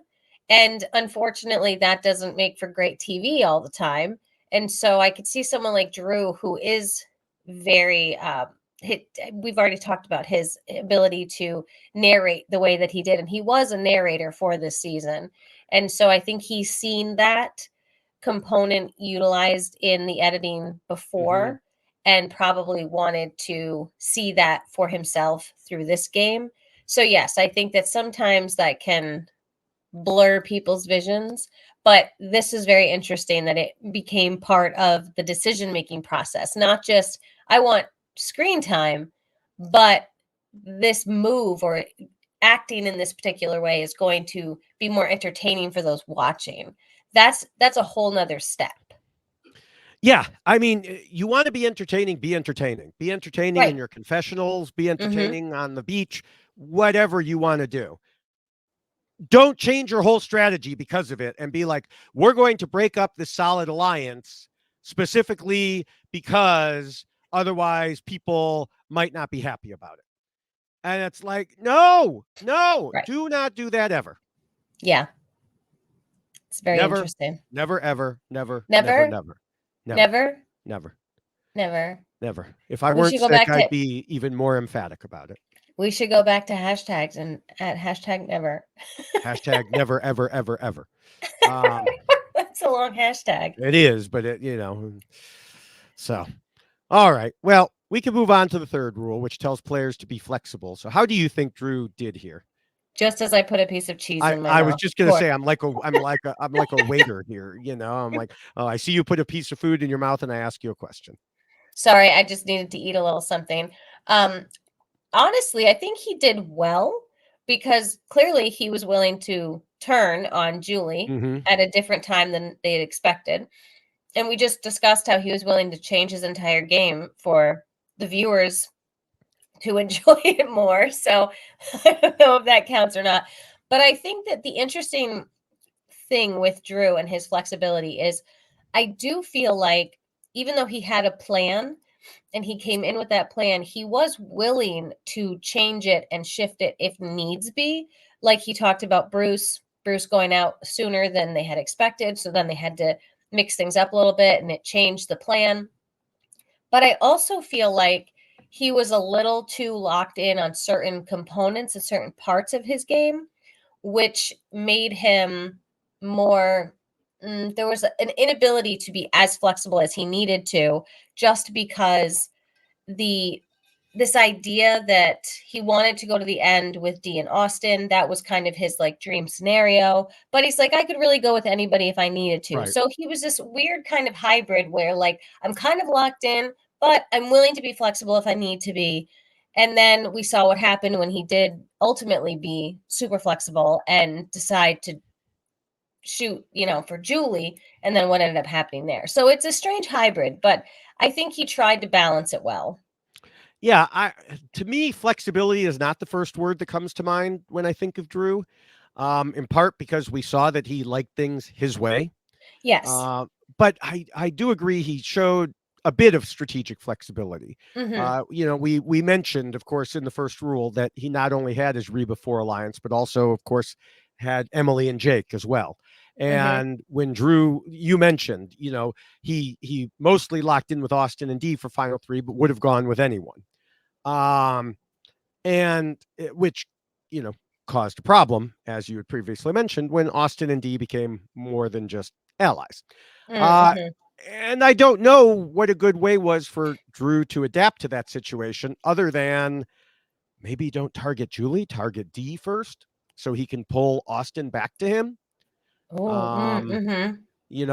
And unfortunately, that doesn't make for great TV all the time. And so I could see someone like Drew, who is very, we've already talked about his ability to narrate the way that he did. And he was a narrator for this season. And so I think he's seen that component utilized in the editing before, Mm-hmm. and probably wanted to see that for himself through this game. So yes, I think that sometimes that can blur people's visions, but this is very interesting that it became part of the decision making process, not just I want screen time, but this move or acting in this particular way is going to be more entertaining for those watching. That's a whole nother step. Yeah. I mean, you want to be entertaining, be entertaining. Be entertaining in Right. your confessionals, be Mm-hmm. entertaining on the beach, whatever you want to do. Don't change your whole strategy because of it and be like, we're going to break up this solid alliance specifically because otherwise people might not be happy about it. And it's like, no, Right. do not do that ever. Yeah. It's very Never, interesting. never, ever, never, never, Never, never, never, never, never, never. never. If I We weren't should go sick, back to I'd be even more emphatic about it. we should go back to hashtags and at hashtag never. Hashtag never, ever, ever, ever. Um, That's a long hashtag. it is, but So, all right. Well, we can move on to the third rule, which tells players to be flexible. So, how do you think Drew did here? Just as I put a piece of cheese in my I was mouth. just gonna say I'm like a waiter here. I'm like, oh, I see you put a piece of food in your mouth, and I ask you a question. Sorry, I just needed to eat a little something. Um, Honestly, I think he did well because clearly he was willing to turn on Julie Hmm. at a different time than they had expected. And we just discussed how he was willing to change his entire game for the viewers to enjoy it more. So I don't know if that counts or not. But I think that the interesting thing with Drew and his flexibility is I do feel like even though he had a plan and he came in with that plan, he was willing to change it and shift it if needs be. Like he talked about Bruce going out sooner than they had expected. So then they had to mix things up a little bit and it changed the plan. But I also feel like he was a little too locked in on certain components and certain parts of his game, which made him more there was an inability to be as flexible as he needed to just because the this idea that he wanted to go to the end with Dee and Austin, that was kind of his like dream scenario. But he's like, I could really go with anybody if I needed to. Right. So he was this weird kind of hybrid where like I'm kind of locked in, but I'm willing to be flexible if I need to be. And then we saw what happened when he did ultimately be super flexible and decide to shoot, for Julie, and then what ended up happening there. So it's a strange hybrid, but I think he tried to balance it well. Yeah, to me, flexibility is not the first word that comes to mind when I think of Drew. In part because we saw that he liked things his way. Yes. Uh, but I do agree he showed a bit of strategic flexibility. Mhm. We mentioned, of course, in the first rule that he not only had his Reba 4 alliance, but also, of course, had Emily and Jake as well. Mhm. And when Drew, you mentioned, he mostly locked in with Austin and Dee for final three, but would have gone with anyone. Um, which, you know, caused a problem, as you had previously mentioned, when Austin and Dee became more than just allies. Uh, Mhm. and I don't know what a good way was for Drew to adapt to that situation, other than maybe don't target Julie, target Dee first, so he can pull Austin back to him. Oh, Um, mhm.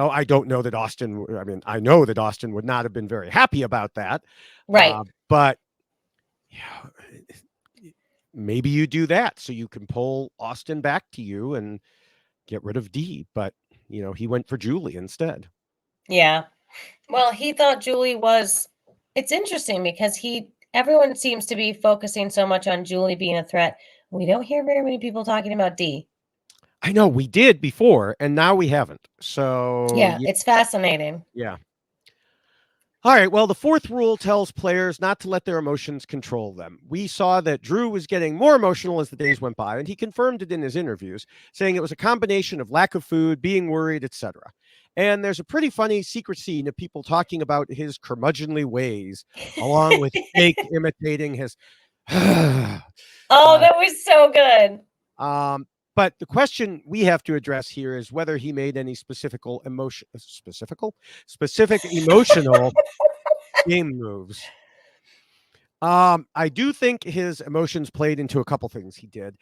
I don't know that Austin. I mean, I know that Austin would not have been very happy about that. Right. But yeah, maybe you do that so you can pull Austin back to you and get rid of D. But he went for Julie instead. Yeah. Well, he thought Julie was it's interesting because he everyone seems to be focusing so much on Julie being a threat. We don't hear very many people talking about D. I know we did before, and now we haven't. So Yeah, it's fascinating. yeah. All right. Well, the fourth rule tells players not to let their emotions control them. We saw that Drew was getting more emotional as the days went by, and he confirmed it in his interviews, saying it was a combination of lack of food, being worried, etc. And there's a pretty funny secret scene of people talking about his curmudgeonly ways, along with Jake imitating his. uh, Oh, that was so good. um, but the question we have to address here is whether he made any specific emotional game moves. I do think his emotions played into a couple things he did,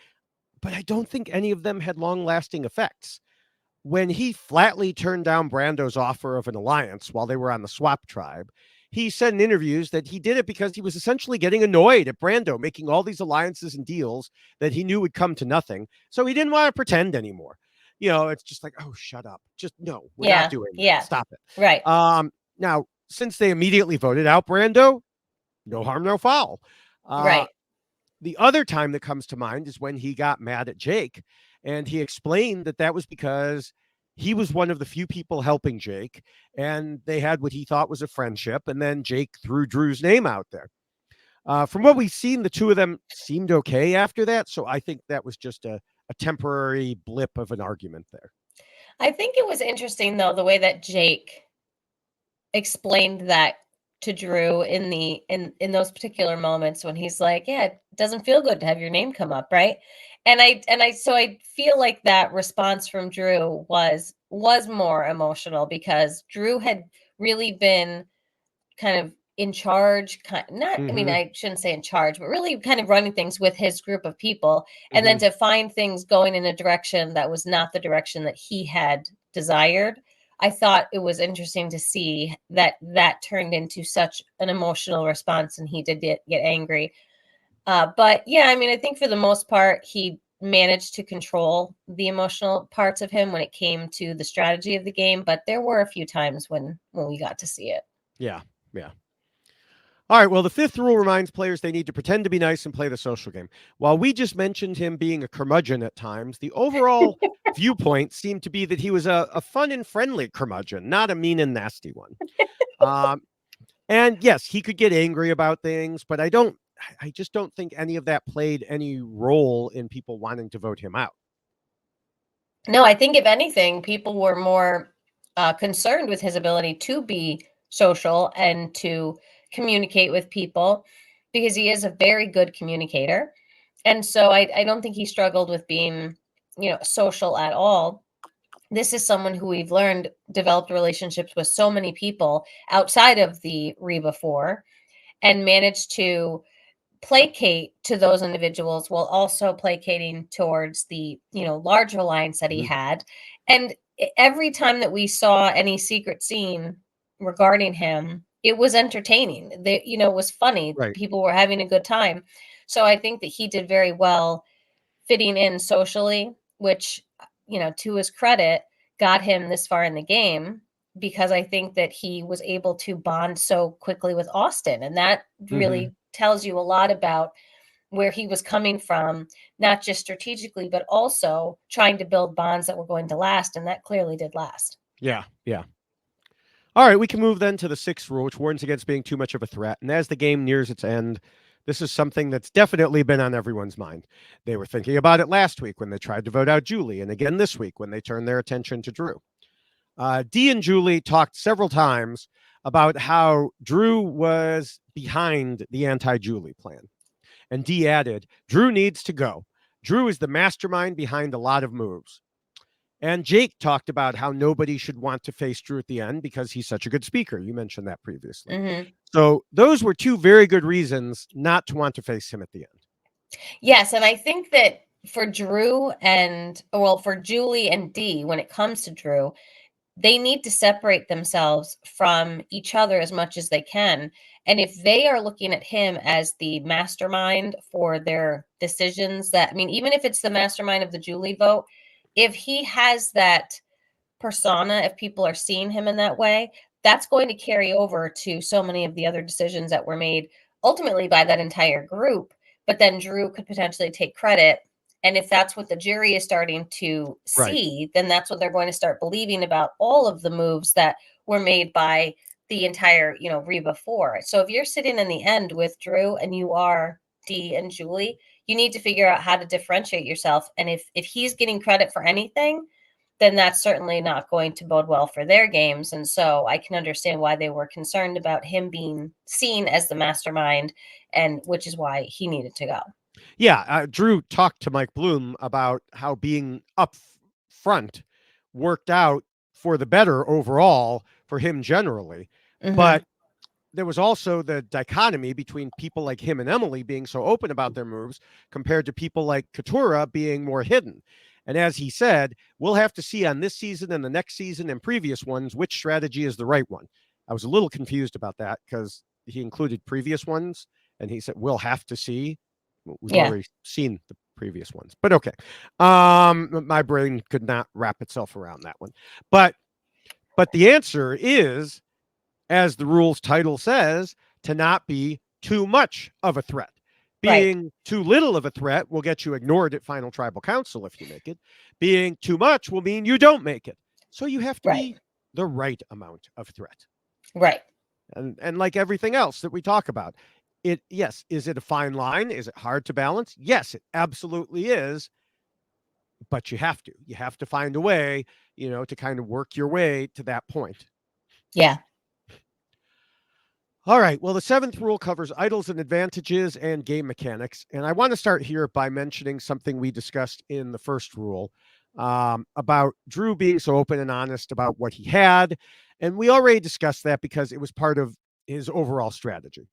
but I don't think any of them had long-lasting effects. When he flatly turned down Brando's offer of an alliance while they were on the swap tribe, he said in interviews that he did it because he was essentially getting annoyed at Brando making all these alliances and deals that he knew would come to nothing. So he didn't want to pretend anymore. It's just like, oh, shut up. Just no, we're not Yeah. doing that. Yeah. Stop it. Right. Now, since they immediately voted out Brando, no harm, no foul. Uh, Right. the other time that comes to mind is when he got mad at Jake, and he explained that that was because he was one of the few people helping Jake, and they had what he thought was a friendship, and then Jake threw Drew's name out there. From what we've seen, the two of them seemed okay after that, so I think that was just a temporary blip of an argument there. I think it was interesting though the way that Jake explained that to Drew in those particular moments when he's like, "Yeah, it doesn't feel good to have your name come up, right?" And I so I feel like that response from Drew was more emotional because Drew had really been kind of in charge, not, I mean, Mm-hmm. I shouldn't say in charge, but really kind of running things with his group of people. And then Mm-hmm. to find things going in a direction that was not the direction that he had desired. I thought it was interesting to see that that turned into such an emotional response and he did get angry. But yeah, I mean, I think for the most part, he managed to control the emotional parts of him when it came to the strategy of the game. But there were a few times when we got to see it. Yeah. Yeah. All right. Well, the fifth rule reminds players they need to pretend to be nice and play the social game. While we just mentioned him being a curmudgeon at times, the overall viewpoint seemed to be that he was a fun and friendly curmudgeon, not a mean and nasty one. Um, and yes, he could get angry about things, but I just don't think any of that played any role in people wanting to vote him out. No, I think if anything, people were more concerned with his ability to be social and to communicate with people because he is a very good communicator. And so I don't think he struggled with being, social at all. This is someone who we've learned developed relationships with so many people outside of the REBA 4 and managed to placate to those individuals while also placating towards the large alliance that he Mhm. had. And every time that we saw any secret scene regarding him, it was entertaining. It was funny, Right. people were having a good time. So I think that he did very well fitting in socially, which, to his credit, got him this far in the game because I think that he was able to bond so quickly with Austin. And that Hmm. really tells you a lot about where he was coming from, not just strategically, but also trying to build bonds that were going to last. And that clearly did last. Yeah. Yeah. All right, we can move then to the sixth rule, which warns against being too much of a threat. And as the game nears its end, this is something that's definitely been on everyone's mind. They were thinking about it last week when they tried to vote out Julie, and again this week when they turned their attention to Drew. Dee and Julie talked several times about how Drew was behind the anti Julie plan. And Dee added, Drew needs to go. Drew is the mastermind behind a lot of moves. And Jake talked about how nobody should want to face Drew at the end because he's such a good speaker. You mentioned that previously. Hmm. So those were two very good reasons not to want to face him at the end. Yes. And I think that for for Julie and Dee, when it comes to Drew, they need to separate themselves from each other as much as they can. And if they are looking at him as the mastermind for their decisions, that, I mean, even if it's the mastermind of the Julie vote, if he has that persona, if people are seeing him in that way, that's going to carry over to so many of the other decisions that were made ultimately by that entire group. But then Drew could potentially take credit. And if that's what the jury is starting to Right. see, then that's what they're going to start believing about all of the moves that were made by the entire, Reba 4. So if you're sitting in the end with Drew and you are Dee and Julie, you need to figure out how to differentiate yourself. And if he's getting credit for anything, then that's certainly not going to bode well for their games. And so I can understand why they were concerned about him being seen as the mastermind, and which is why he needed to go. Yeah. Drew talked to Mike Bloom about how being up front worked out for the better overall for him generally. Hmm. But there was also the dichotomy between people like him and Emily being so open about their moves compared to people like Katura being more hidden. And as he said, we'll have to see on this season and the next season and previous ones which strategy is the right one. I was a little confused about that because he included previous ones and he said, we'll have to see. We've Yeah. already seen the previous ones, but okay. My brain could not wrap itself around that one. But the answer is, as the rules title says, to not be too much of a threat. Right. Being too little of a threat will get you ignored at final tribal council if you make it. Being too much will mean you don't make it. So you have to Right. be the right amount of threat. Right. And like everything else that we talk about, yes, is it a fine line? Is it hard to balance? Yes, it absolutely is. But you have to. You have to find a way, to kind of work your way to that point. Yeah. All right. Well, the seventh rule covers idols and advantages and game mechanics. And I want to start here by mentioning something we discussed in the first rule about Drew being so open and honest about what he had. And we already discussed that because it was part of his overall strategy.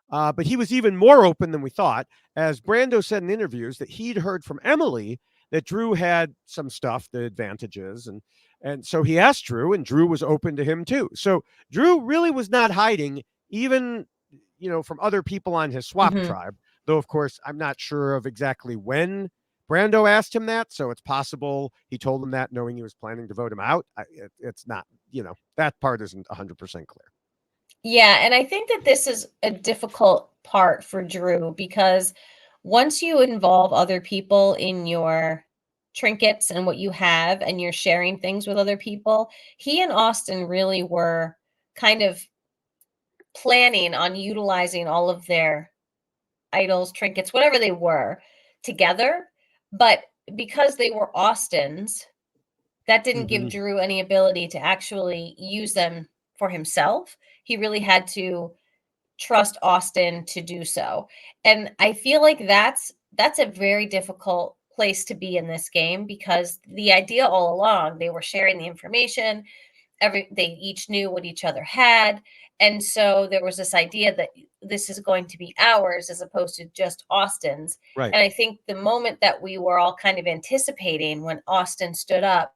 But he was even more open than we thought, as Brando said in interviews that he'd heard from Emily that Drew had some stuff, the advantages, and so he asked Drew, and Drew was open to him too. So Drew really was not hiding, even from other people on his swap Mhm. tribe. Though, of course, I'm not sure of exactly when Brando asked him that, so it's possible he told him that knowing he was planning to vote him out. It's not, that part isn't 100% clear. Yeah, and I think that this is a difficult part for Drew because once you involve other people in your trinkets and what you have and you're sharing things with other people, he and Austin really were kind of planning on utilizing all of their idols, trinkets, whatever they were together. But because they were Austin's, that didn't give Mm-hmm. Drew any ability to actually use them for himself. He really had to trust Austin to do so. And I feel like that's a very difficult place to be in this game because the idea all along, they were sharing the information, they each knew what each other had, and so there was this idea that this is going to be ours as opposed to just Austin's. Right. And I think the moment that we were all kind of anticipating when Austin stood up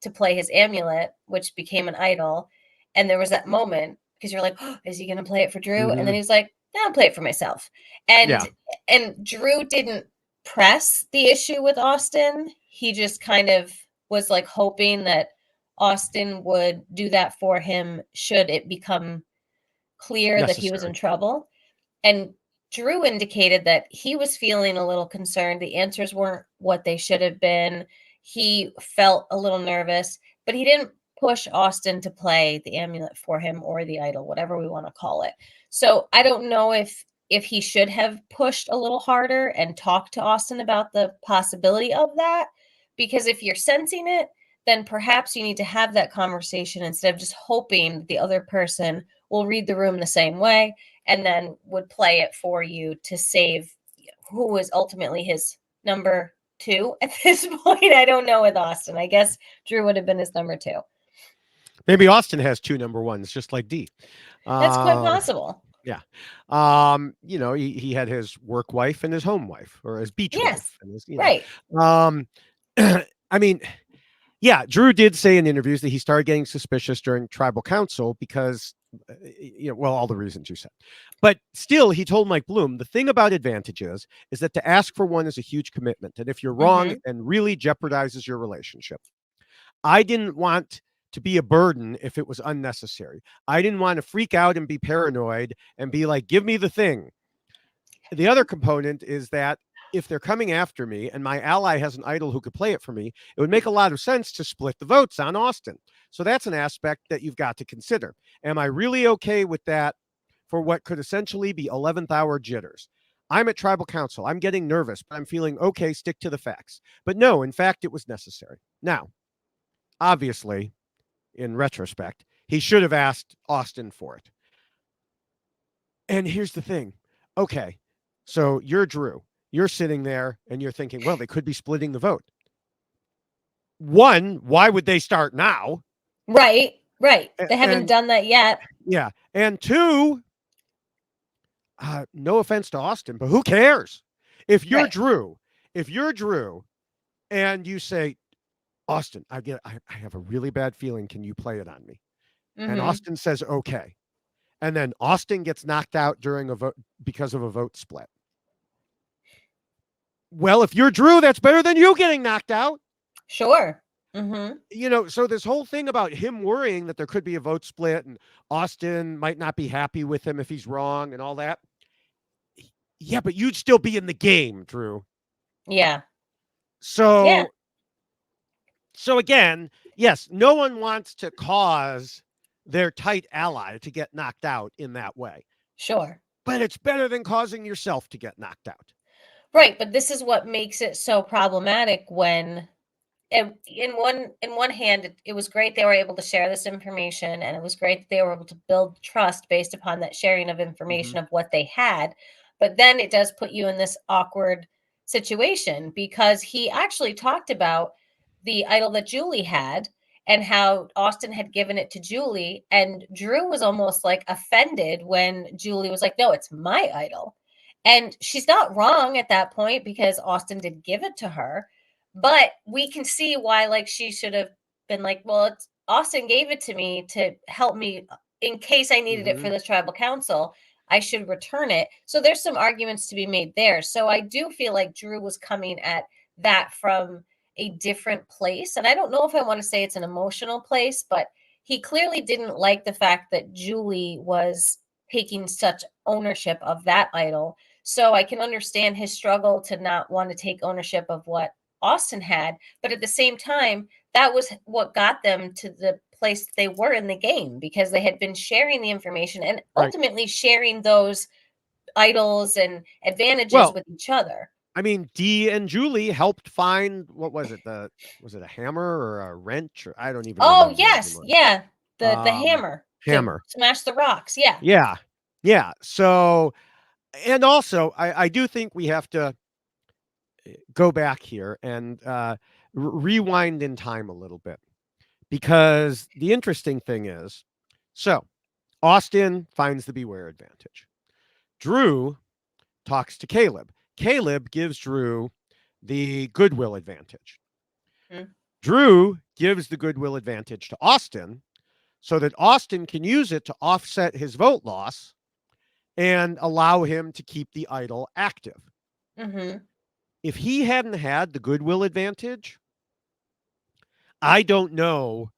to play his amulet, which became an idol, and there was that moment because you're like, oh, is he going to play it for Drew? And then Mm-hmm. he's like, no, I'll play it for myself. Yeah. And Drew didn't press the issue with Austin. He just kind of was like hoping that Austin would do that for him should it become clear that he was in Necessary. trouble. And Drew indicated that he was feeling a little concerned. The answers weren't what they should have been. He felt a little nervous, but he didn't push Austin to play the amulet for him or the idol, whatever we want to call it. So I don't know if he should have pushed a little harder and talked to Austin about the possibility of that, because if you're sensing it, then perhaps you need to have that conversation instead of just hoping the other person will read the room the same way and then would play it for you to save who was ultimately his number two at this point. I don't know with Austin. I guess Drew would have been his number two. Maybe Austin has two number ones, just like D. That's quite Uh, possible. yeah. He had his work wife and his home wife, or his beach Yes. wife, and his, Right. I mean, yeah, Drew did say in interviews that he started getting suspicious during tribal council because, all the reasons you said. But still, he told Mike Bloom, the thing about advantages is that to ask for one is a huge commitment. And if you're wrong Mm-hmm. and really jeopardizes your relationship, I didn't want to be a burden if it was unnecessary. I didn't want to freak out and be paranoid and be like, give me the thing. The other component is that if they're coming after me and my ally has an idol who could play it for me, it would make a lot of sense to split the votes on Austin. So that's an aspect that you've got to consider. Am I really okay with that for what could essentially be 11th hour jitters? I'm at tribal council. I'm getting nervous, but I'm feeling okay, stick to the facts. But no, in fact, it was necessary. Now, obviously, in retrospect, he should have asked Austin for it. And here's the thing. Okay, so you're Drew. You're sitting there and you're thinking, well, they could be splitting the vote. One, why would they start now? Right. Right. They haven't And done that yet. yeah. And two, no offense to Austin, but who cares? If you're Right. Drew, and you say, Austin, I have a really bad feeling. Can you play it on me? And Mm-hmm. Austin says, okay. And then Austin gets knocked out during a vote because of a vote split. Well, if you're Drew, that's better than you getting knocked out. Sure. Mm-hmm. So this whole thing about him worrying that there could be a vote split and Austin might not be happy with him if he's wrong and all that. Yeah, but you'd still be in the game, Drew. Yeah. Yeah. So again, yes, no one wants to cause their tight ally to get knocked out in that way. Sure. But it's better than causing yourself to get knocked out. Right. But this is what makes it so problematic when in one hand it was great they were able to share this information, and it was great that they were able to build trust based upon that sharing of Mm-hmm. information of what they had. But then it does put you in this awkward situation because he actually talked about the idol that Julie had, and how Austin had given it to Julie. And Drew was almost like offended when Julie was like, no, it's my idol. And she's not wrong at that point because Austin did give it to her. But we can see why, like, she should have been like, well, it's Austin gave it to me to help me in case I needed it for this tribal council. I should return it. So there's some arguments to be made there. So I do feel like Drew was coming at that from a different place. And I don't know if I want to say it's an emotional place, but he clearly didn't like the fact that Julie was taking such ownership of that idol. So I can understand his struggle to not want to take ownership of what Austin had. But at the same time, that was what got them to the place they were in the game, because they had been sharing the information and ultimately sharing those idols and advantages with each other. I mean, Dee and Julie helped find, what was it? Was it a hammer or a wrench? Or I don't even remember. Oh, yes. Yeah. The hammer. Hammer. To smash the rocks. Yeah. Yeah. Yeah. So, and also, I do think we have to go back here and rewind in time a little bit, because the interesting thing is, so Austin finds the beware advantage. Drew talks to Caleb. Caleb gives Drew the goodwill advantage. Drew gives the goodwill advantage to Austin so that Austin can use it to offset his vote loss and allow him to keep the idol active. If he hadn't had the goodwill advantage, I don't know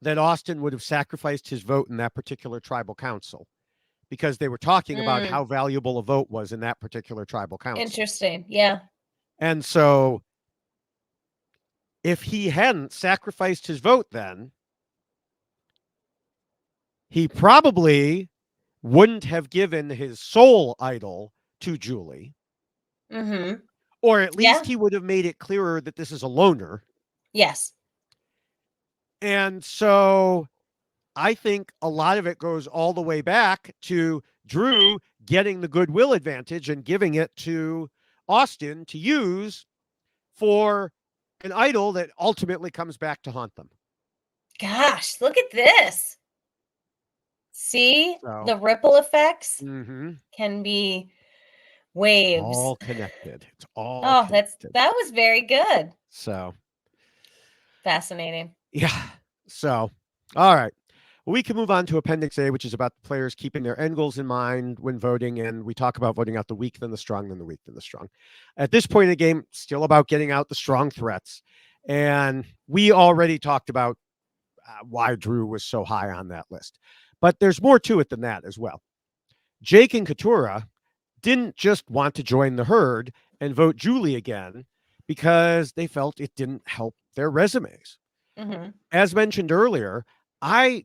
that Austin would have sacrificed his vote in that particular tribal council, because they were talking about how valuable a vote was in that particular tribal council. Interesting. Yeah. And so if he hadn't sacrificed his vote, then he probably wouldn't have given his soul idol to Julie. Or at least he would have made it clearer that this is a loner. Yes. And so I think a lot of it goes all the way back to Drew getting the goodwill advantage and giving it to Austin to use for an idol that ultimately comes back to haunt them. Gosh, look at this. See, the ripple effects can be waves. All connected. It's all connected. That was very good. So fascinating. Yeah. So, all right. Well, we can move on to Appendix A, which is about the players keeping their end goals in mind when voting. And we talk about voting out the weak, then the strong, then the weak, then the strong. At this point in the game, still about getting out the strong threats. And we already talked about why Drew was so high on that list. But there's more to it than that as well. Jake and Katura didn't just want to join the herd and vote Julie again because they felt it didn't help their resumes. As mentioned earlier, I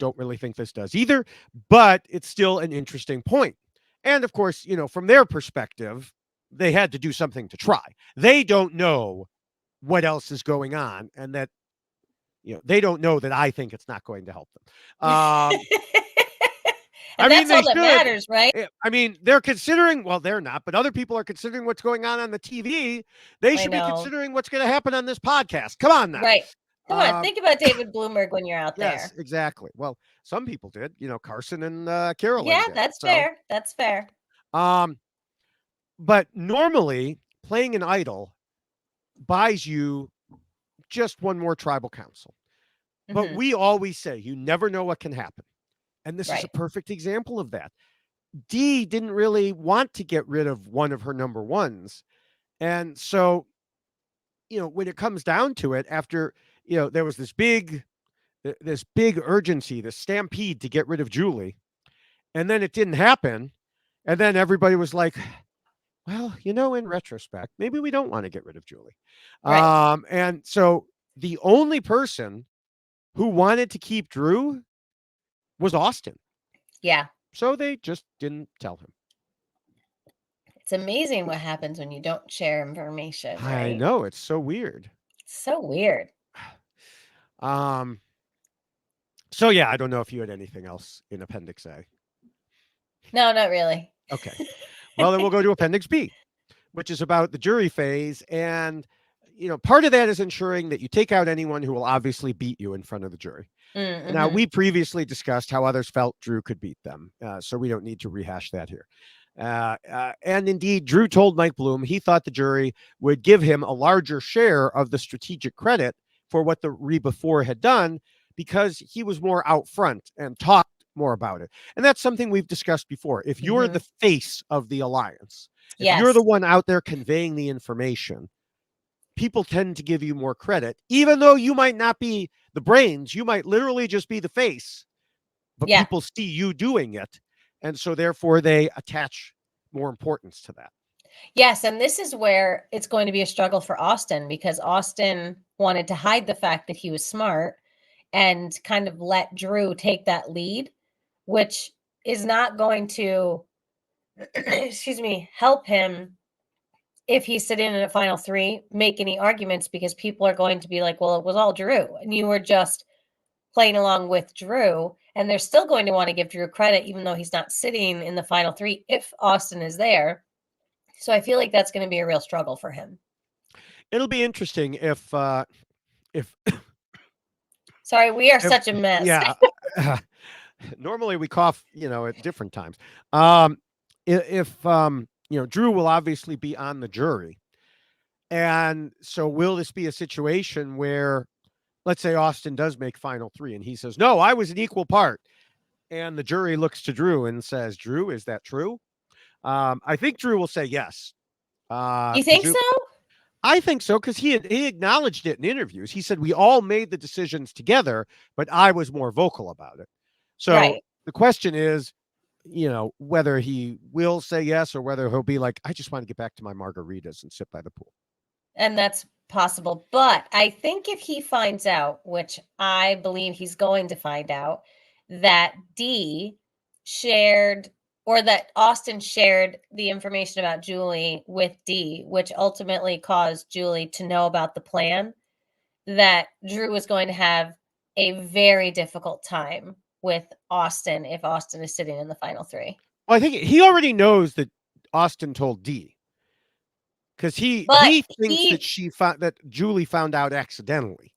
don't really think this does either, but it's still an interesting point. And of course, from their perspective, they had to do something to try. They don't know what else is going on, and that, they don't know that I think it's not going to help them. And that's all that matters, right? I mean, they're considering, well, they're not, but other people are considering what's going on the TV. They should be considering what's going to happen on this podcast. Come on now. Right. Come on, think about David Bloomberg when you're out there. Yes, exactly. Well, some people did, Carson and Caroline. Yeah, that's fair. That's fair. But normally, playing an idol buys you just one more tribal council. But we always say, you never know what can happen. And this is a perfect example of that. Dee didn't really want to get rid of one of her number ones. And so, when it comes down to it, after, there was this big urgency, this stampede to get rid of Julie, and then it didn't happen. And then everybody was like, well, in retrospect, maybe we don't want to get rid of Julie. And so the only person who wanted to keep Drew was Austin. Yeah. So they just didn't tell him. It's amazing what happens when you don't share information. Right? I know, it's so weird. So weird. So yeah, I don't know if you had anything else in Appendix A. No, not really. Okay. Well, then we'll go to Appendix B, which is about the jury phase. And, part of that is ensuring that you take out anyone who will obviously beat you in front of the jury. Now, Mm-hmm. we previously discussed how others felt Drew could beat them, so we don't need to rehash that here. And indeed, Drew told Mike Bloom he thought the jury would give him a larger share of the strategic credit for what the RHAP 4 had done because he was more out front and talked more about it. And that's something we've discussed before. If you're Mm-hmm. the face of the alliance, if you're the Yes. one out there conveying the information, people tend to give you more credit, even though you might not be the brains. You might literally just be the face, but Yeah. people see you doing it. And so therefore they attach more importance to that. Yes, and this is where it's going to be a struggle for Austin because Austin wanted to hide the fact that he was smart and kind of let Drew take that lead, which is not going to, excuse me, help him if he's sitting in a final three, make any arguments because people are going to be like, well, it was all Drew and you were just playing along with Drew. And they're still going to want to give Drew credit, even though he's not sitting in the final three if Austin is there. So I feel like that's going to be a real struggle for him. It'll be interesting if Sorry, we are if such a mess. yeah. Normally we cough, at different times. Um, if Drew will obviously be on the jury, and so will this be a situation where, let's say Austin does make final three, and he says, "No, I was an equal part," and the jury looks to Drew and says, "Drew, is that true?" I think Drew will say yes. You think so? I think so because he acknowledged it in interviews. He said we all made the decisions together, but I was more vocal about it. So Right. the question is, whether he will say yes or whether he'll be like, I just want to get back to my margaritas and sit by the pool. And that's possible. But I think if he finds out, which I believe he's going to find out, that D shared or that Austin shared the information about Julie with D, which ultimately caused Julie to know about the plan, that Drew is going to have a very difficult time with Austin if Austin is sitting in the final three. Well, I think he already knows that Austin told D because But he thinks that he, Julie found out accidentally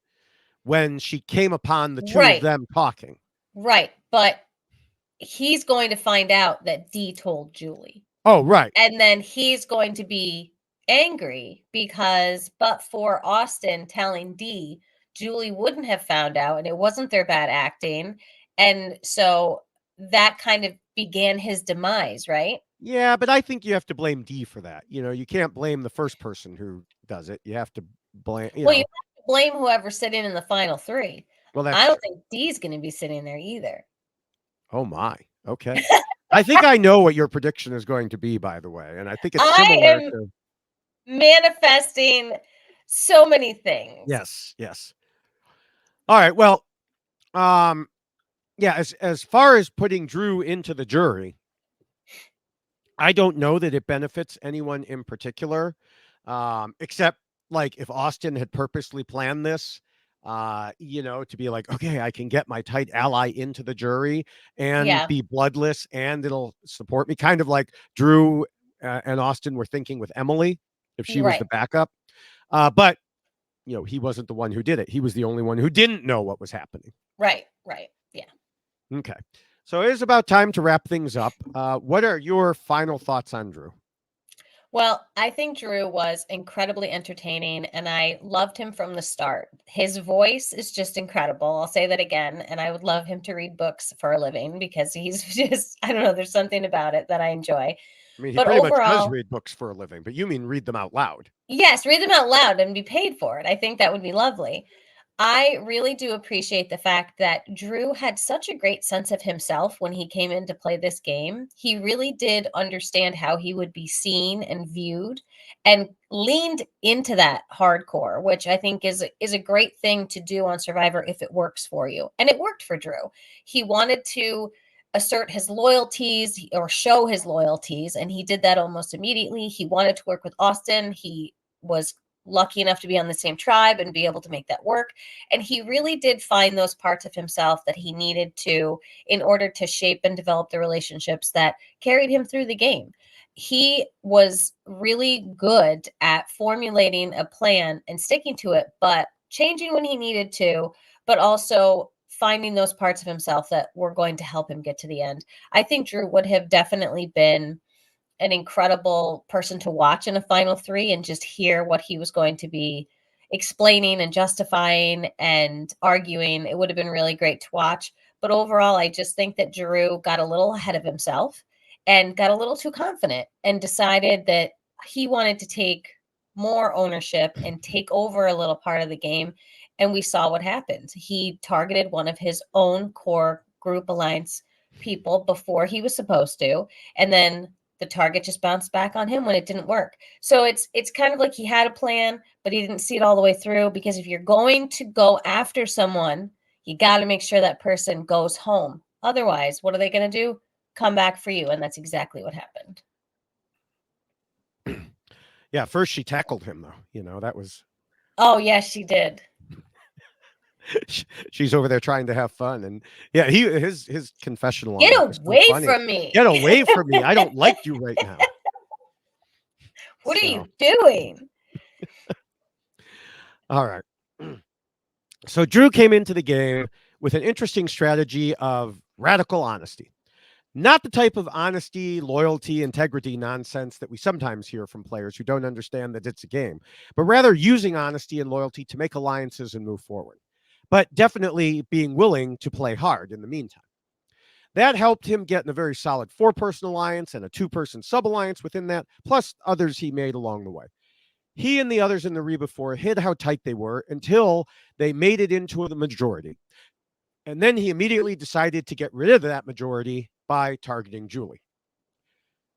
when she came upon the two of right, them talking. right. But he's going to find out that D told Julie. Oh, right. And then he's going to be angry because, but for Austin telling D, Julie wouldn't have found out and it wasn't their bad acting. And so that kind of began his demise, right? Yeah, but I think you have to blame D for that. You can't blame the first person who does it. You have to blame, Well, you have to blame whoever's sitting in the final three. well, that's I don't true. think D's going to be sitting there either. Oh my. Okay. I think I know what your prediction is going to be, by the way, and I think it's I similar am to manifesting so many things. yes, yes. All right. Well, um, yeah. As far as putting Drew into the jury, I don't know that it benefits anyone in particular, except like if Austin had purposely planned this, to be like, okay, I can get my tight ally into the jury and Yeah, be bloodless and it'll support me. Kind of like Drew and Austin were thinking with Emily if she was right, the backup. But, he wasn't the one who did it. He was the only one who didn't know what was happening. right, right. Yeah. Okay. So it is about time to wrap things up. What are your final thoughts on Drew? Well, I think Drew was incredibly entertaining and I loved him from the start. His voice is just incredible. I'll say that again. And I would love him to read books for a living because he's just, I don't know, there's something about it that I enjoy. I mean, he But pretty much does overall, read books for a living, but you mean read them out loud. yes, read them out loud and be paid for it. I think that would be lovely. I really do appreciate the fact that Drew had such a great sense of himself when he came in to play this game. He really did understand how he would be seen and viewed and leaned into that hardcore, which I think is a great thing to do on Survivor if it works for you. And it worked for Drew. He wanted to assert his loyalties or show his loyalties and he did that almost immediately. He wanted to work with Austin. He was lucky enough to be on the same tribe and be able to make that work. And he really did find those parts of himself that he needed to in order to shape and develop the relationships that carried him through the game. he was really good at formulating a plan and sticking to it, but changing when he needed to, but also finding those parts of himself that were going to help him get to the end. I think Drew would have definitely been an incredible person to watch in a final three and just hear what he was going to be explaining and justifying and arguing. It would have been really great to watch. But overall, I just think that Drew got a little ahead of himself and got a little too confident and decided that he wanted to take more ownership and take over a little part of the game. And we saw what happened. He targeted one of his own core group alliance people before he was supposed to. And then the target just bounced back on him when it didn't work. So it's kind of like he had a plan, but he didn't see it all the way through, because if you're going to go after someone, you got to make sure that person goes home. Otherwise, what are they going to do? Come back for you. And that's exactly what happened. Yeah, first she tackled him though. That was Oh, yes, she did. she's over there trying to have fun, and yeah, his confessional Get line was so away funny. from me. Get away from me. I don't like you right now. What are you doing? All right. So Drew came into the game with an interesting strategy of radical honesty. Not the type of honesty, loyalty, integrity nonsense that we sometimes hear from players who don't understand that it's a game, but rather using honesty and loyalty to make alliances and move forward, but definitely being willing to play hard in the meantime. That helped him get in a very solid 4-person alliance and a 2-person sub-alliance within that, plus others he made along the way. He and the others in the RHAP before hid how tight they were until they made it into the majority. And then he immediately decided to get rid of that majority by targeting Julie.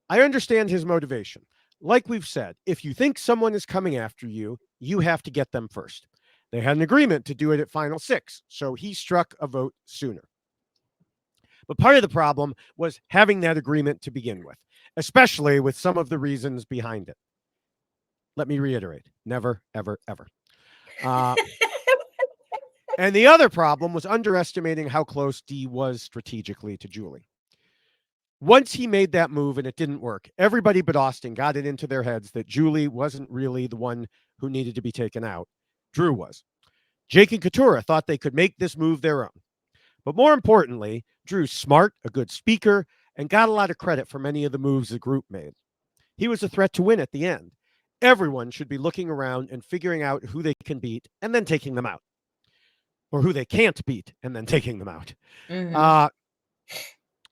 I understand his motivation. Like we've said, if you think someone is coming after you, you have to get them first. They had an agreement to do it at Final 6, so he struck a vote sooner. But part of the problem was having that agreement to begin with, especially with some of the reasons behind it. Let me reiterate, never, ever, ever. And the other problem was underestimating how close Dee was strategically to Julie. Once he made that move and it didn't work, everybody but Austin got it into their heads that Julie wasn't really the one who needed to be taken out. Drew was. Jake and Katurah thought they could make this move their own. But more importantly, Drew's smart, a good speaker, and got a lot of credit for many of the moves the group made. He was a threat to win at the end. Everyone should be looking around and figuring out who they can beat and then taking them out. Or who they can't beat and then taking them out. Mhm.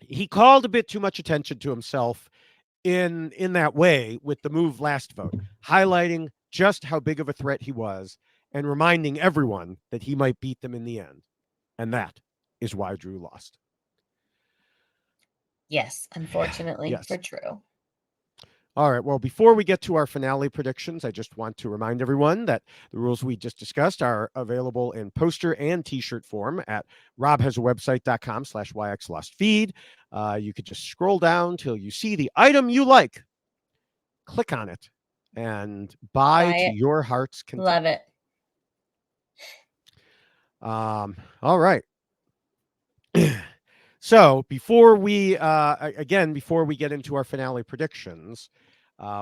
He called a bit too much attention to himself in that way with the move last vote, highlighting just how big of a threat he was and reminding everyone that he might beat them in the end. And that is why Drew lost. Yes, unfortunately Yes. for Drew. All right. Well, before we get to our finale predictions, I just want to remind everyone that the rules we just discussed are available in poster and t-shirt form at robhasawebsite.com/yxlostfeed. You could just scroll down till you see the item you like. Click on it and buy to your heart's content. Love it. All right. So before we get into our finale predictions,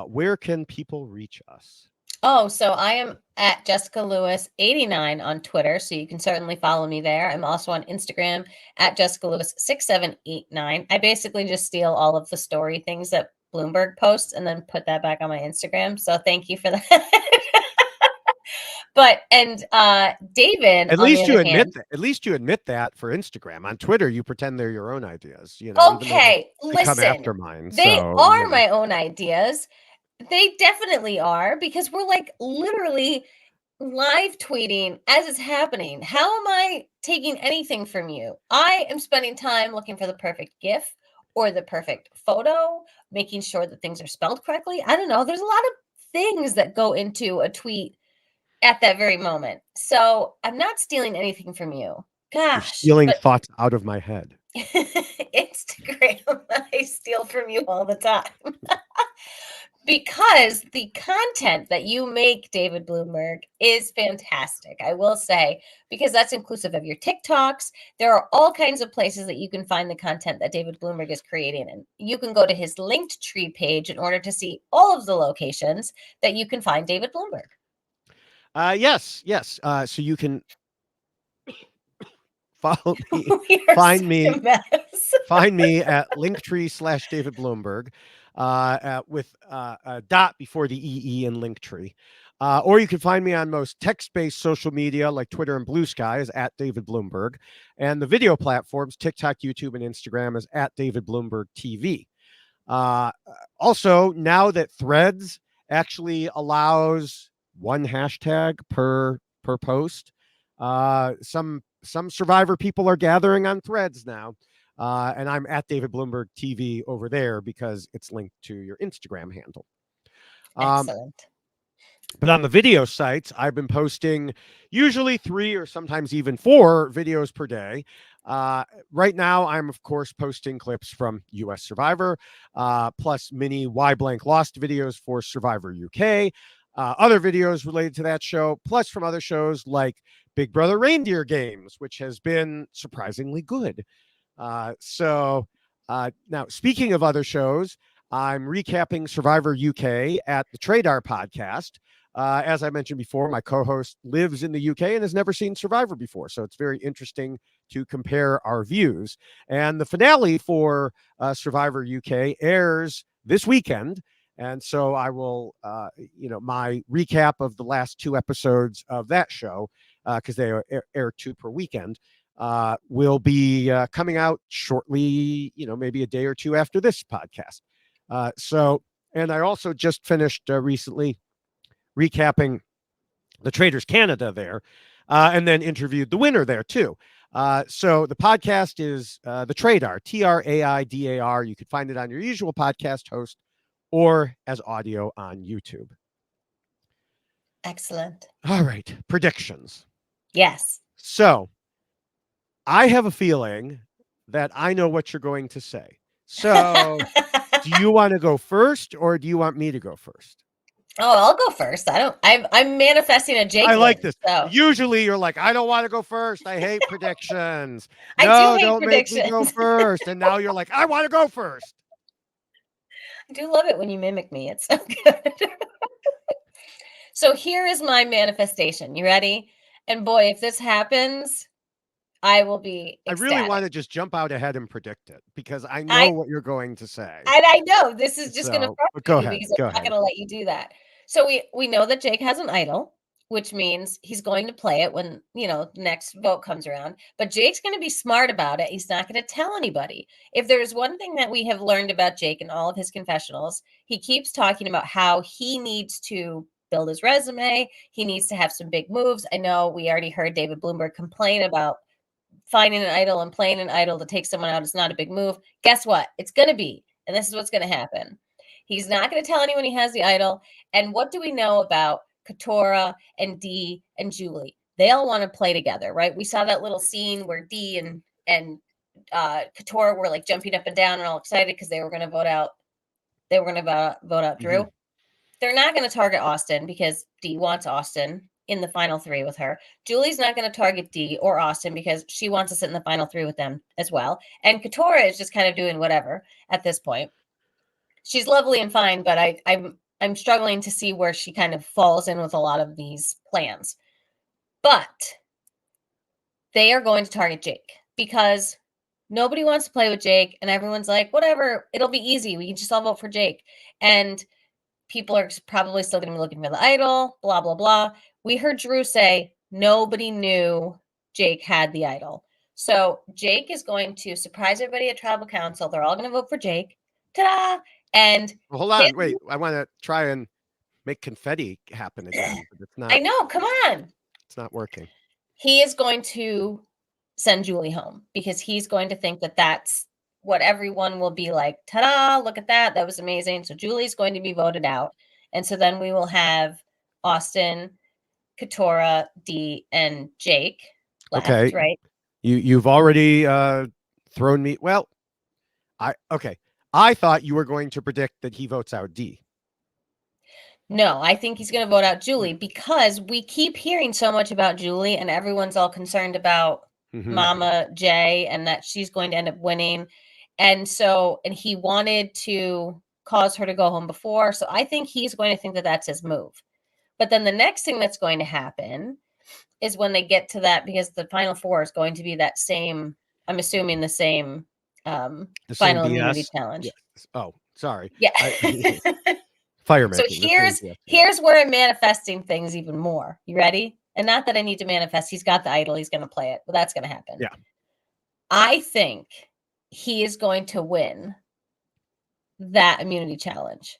where can people reach us? Oh, so I am at Jessica Lewis 89 on Twitter, so you can certainly follow me there. I'm also on Instagram at Jessica Lewis 6789. I basically just steal all of the story things that Bloomberg posts and then put that back on my Instagram. So thank you for that. But David, At on least the you other admit hand, that. At least you admit that for Instagram. On Twitter, you pretend they're your own ideas. Even though okay, they come listen, after mine. they So are my own ideas. They definitely are, because we're like literally live tweeting as it's happening. How am I taking anything from you? I am spending time looking for the perfect GIF or the perfect photo, making sure that things are spelled correctly. I don't know. There's a lot of things that go into a tweet at that very moment. So I'm not stealing anything from you. you're Gosh, stealing but thoughts out of my head. Instagram, I steal from you all the time. Because the content that you make, David Bloomberg, is fantastic, I will say, because that's inclusive of your TikToks. There are all kinds of places that you can find the content that David Bloomberg is creating. And you can go to his linked tree page in order to see all of the locations that you can find David Bloomberg. Yes. So you can follow me, We are find such me, a mess. find me at Linktree/David Bloomberg, with a dot before the EE in Linktree. Or you can find me on most text-based social media like Twitter and Blue Sky is at David Bloomberg. And the video platforms, TikTok, YouTube, and Instagram is at David Bloomberg TV. Also, now that Threads actually allows one hashtag per post, some Survivor people are gathering on Threads now, and I'm at David Bloomberg TV over there because it's linked to your Instagram handle. Excellent. But on the video sites, I've been posting usually 3 or sometimes even 4 videos per day. Right now, I'm, of course, posting clips from US Survivor, plus mini Why Blank Lost videos for Survivor UK, other videos related to that show, plus from other shows like Big Brother Reindeer Games, which has been surprisingly good. Now, speaking of other shows, I'm recapping Survivor UK at the Tradar podcast. As I mentioned before, my co-host lives in the UK and has never seen Survivor before, so it's very interesting to compare our views. And the finale for Survivor UK airs this weekend, and so I will, my recap of the last 2 episodes of that show, because they air 2 per weekend, will be coming out shortly, maybe a day or 2 after this podcast. And I also just finished recently recapping the Traders Canada there, and then interviewed the winner there too. So the podcast is the Tradar, TRAIDAR. You can find it on your usual podcast host or as audio on YouTube. Excellent. All right, predictions. Yes. So I have a feeling that I know what you're going to say. So do you want to go first or do you want me to go first? Oh, I'll go first. I'm manifesting a Jake I like win, this. so Usually you're like, I don't want to go first. I hate predictions. I do No, hate don't make me go predictions. first. And now you're like, I want to go first. I do love it when you mimic me. It's so good. So here is my manifestation. You ready? And boy, if this happens, I will be I really want ecstatic. to just jump out ahead and predict it because I I know what you're going to say. and I know this is just going to So, but go frustrate you ahead. because Go I'm not ahead. going to let you do that. So we know that Jake has an idol, which means he's going to play it when, next vote comes around. But Jake's going to be smart about it. He's not going to tell anybody. If there's one thing that we have learned about Jake in all of his confessionals, he keeps talking about how he needs to build his resume. He needs to have some big moves. I know we already heard David Bloomberg complain about finding an idol and playing an idol to take someone out is not a big move. Guess what? It's going to be. And this is what's going to happen. He's not going to tell anyone he has the idol. And what do we know about Katora and Dee and Julie? They all want to play together, right? We saw that little scene where Dee and Katora were like jumping up and down and all excited because they were going to vote out. They were going to vote out Drew. Mhm. They're not going to target Austin because Dee wants Austin in the final 3 with her. Julie's not going to target Dee or Austin because she wants to sit in the final 3 with them as well. And Katora is just kind of doing whatever at this point. She's lovely and fine, but I'm struggling to see where she kind of falls in with a lot of these plans. But they are going to target Jake because nobody wants to play with Jake, and everyone's like, whatever, it'll be easy. We can just all vote for Jake. And people are probably still going to be looking for the idol, blah, blah, blah. We heard Drew say nobody knew Jake had the idol. So Jake is going to surprise everybody at tribal council. They're all going to vote for Jake. Ta-da! And Well, hold on. Wait. I want to try and make confetti happen again, but it's I not. know, come on. It's not working. He is going to send Julie home because he's going to think that that's what everyone will be like, ta-da, look at that. That was amazing. So Julie's going to be voted out. And so then we will have Austin, Katora, Dee, and Jake left, Okay. right? You've already thrown me. Well, I thought you were going to predict that he votes out D. No, I think he's going to vote out Julie because we keep hearing so much about Julie and everyone's all concerned about Mama J and that she's going to end up winning. And he wanted to cause her to go home before. So I think he's going to think that that's his move. But then the next thing that's going to happen is when they get to that, because the final four is going to be that same, I'm assuming the same final immunity challenge. Yes. Oh, sorry. Yeah. Fire So making. here's where I'm manifesting things even more. You ready? And not that I need to manifest. He's got the idol. He's going to play it. But that's going to happen. Yeah. I think he is going to win that immunity challenge.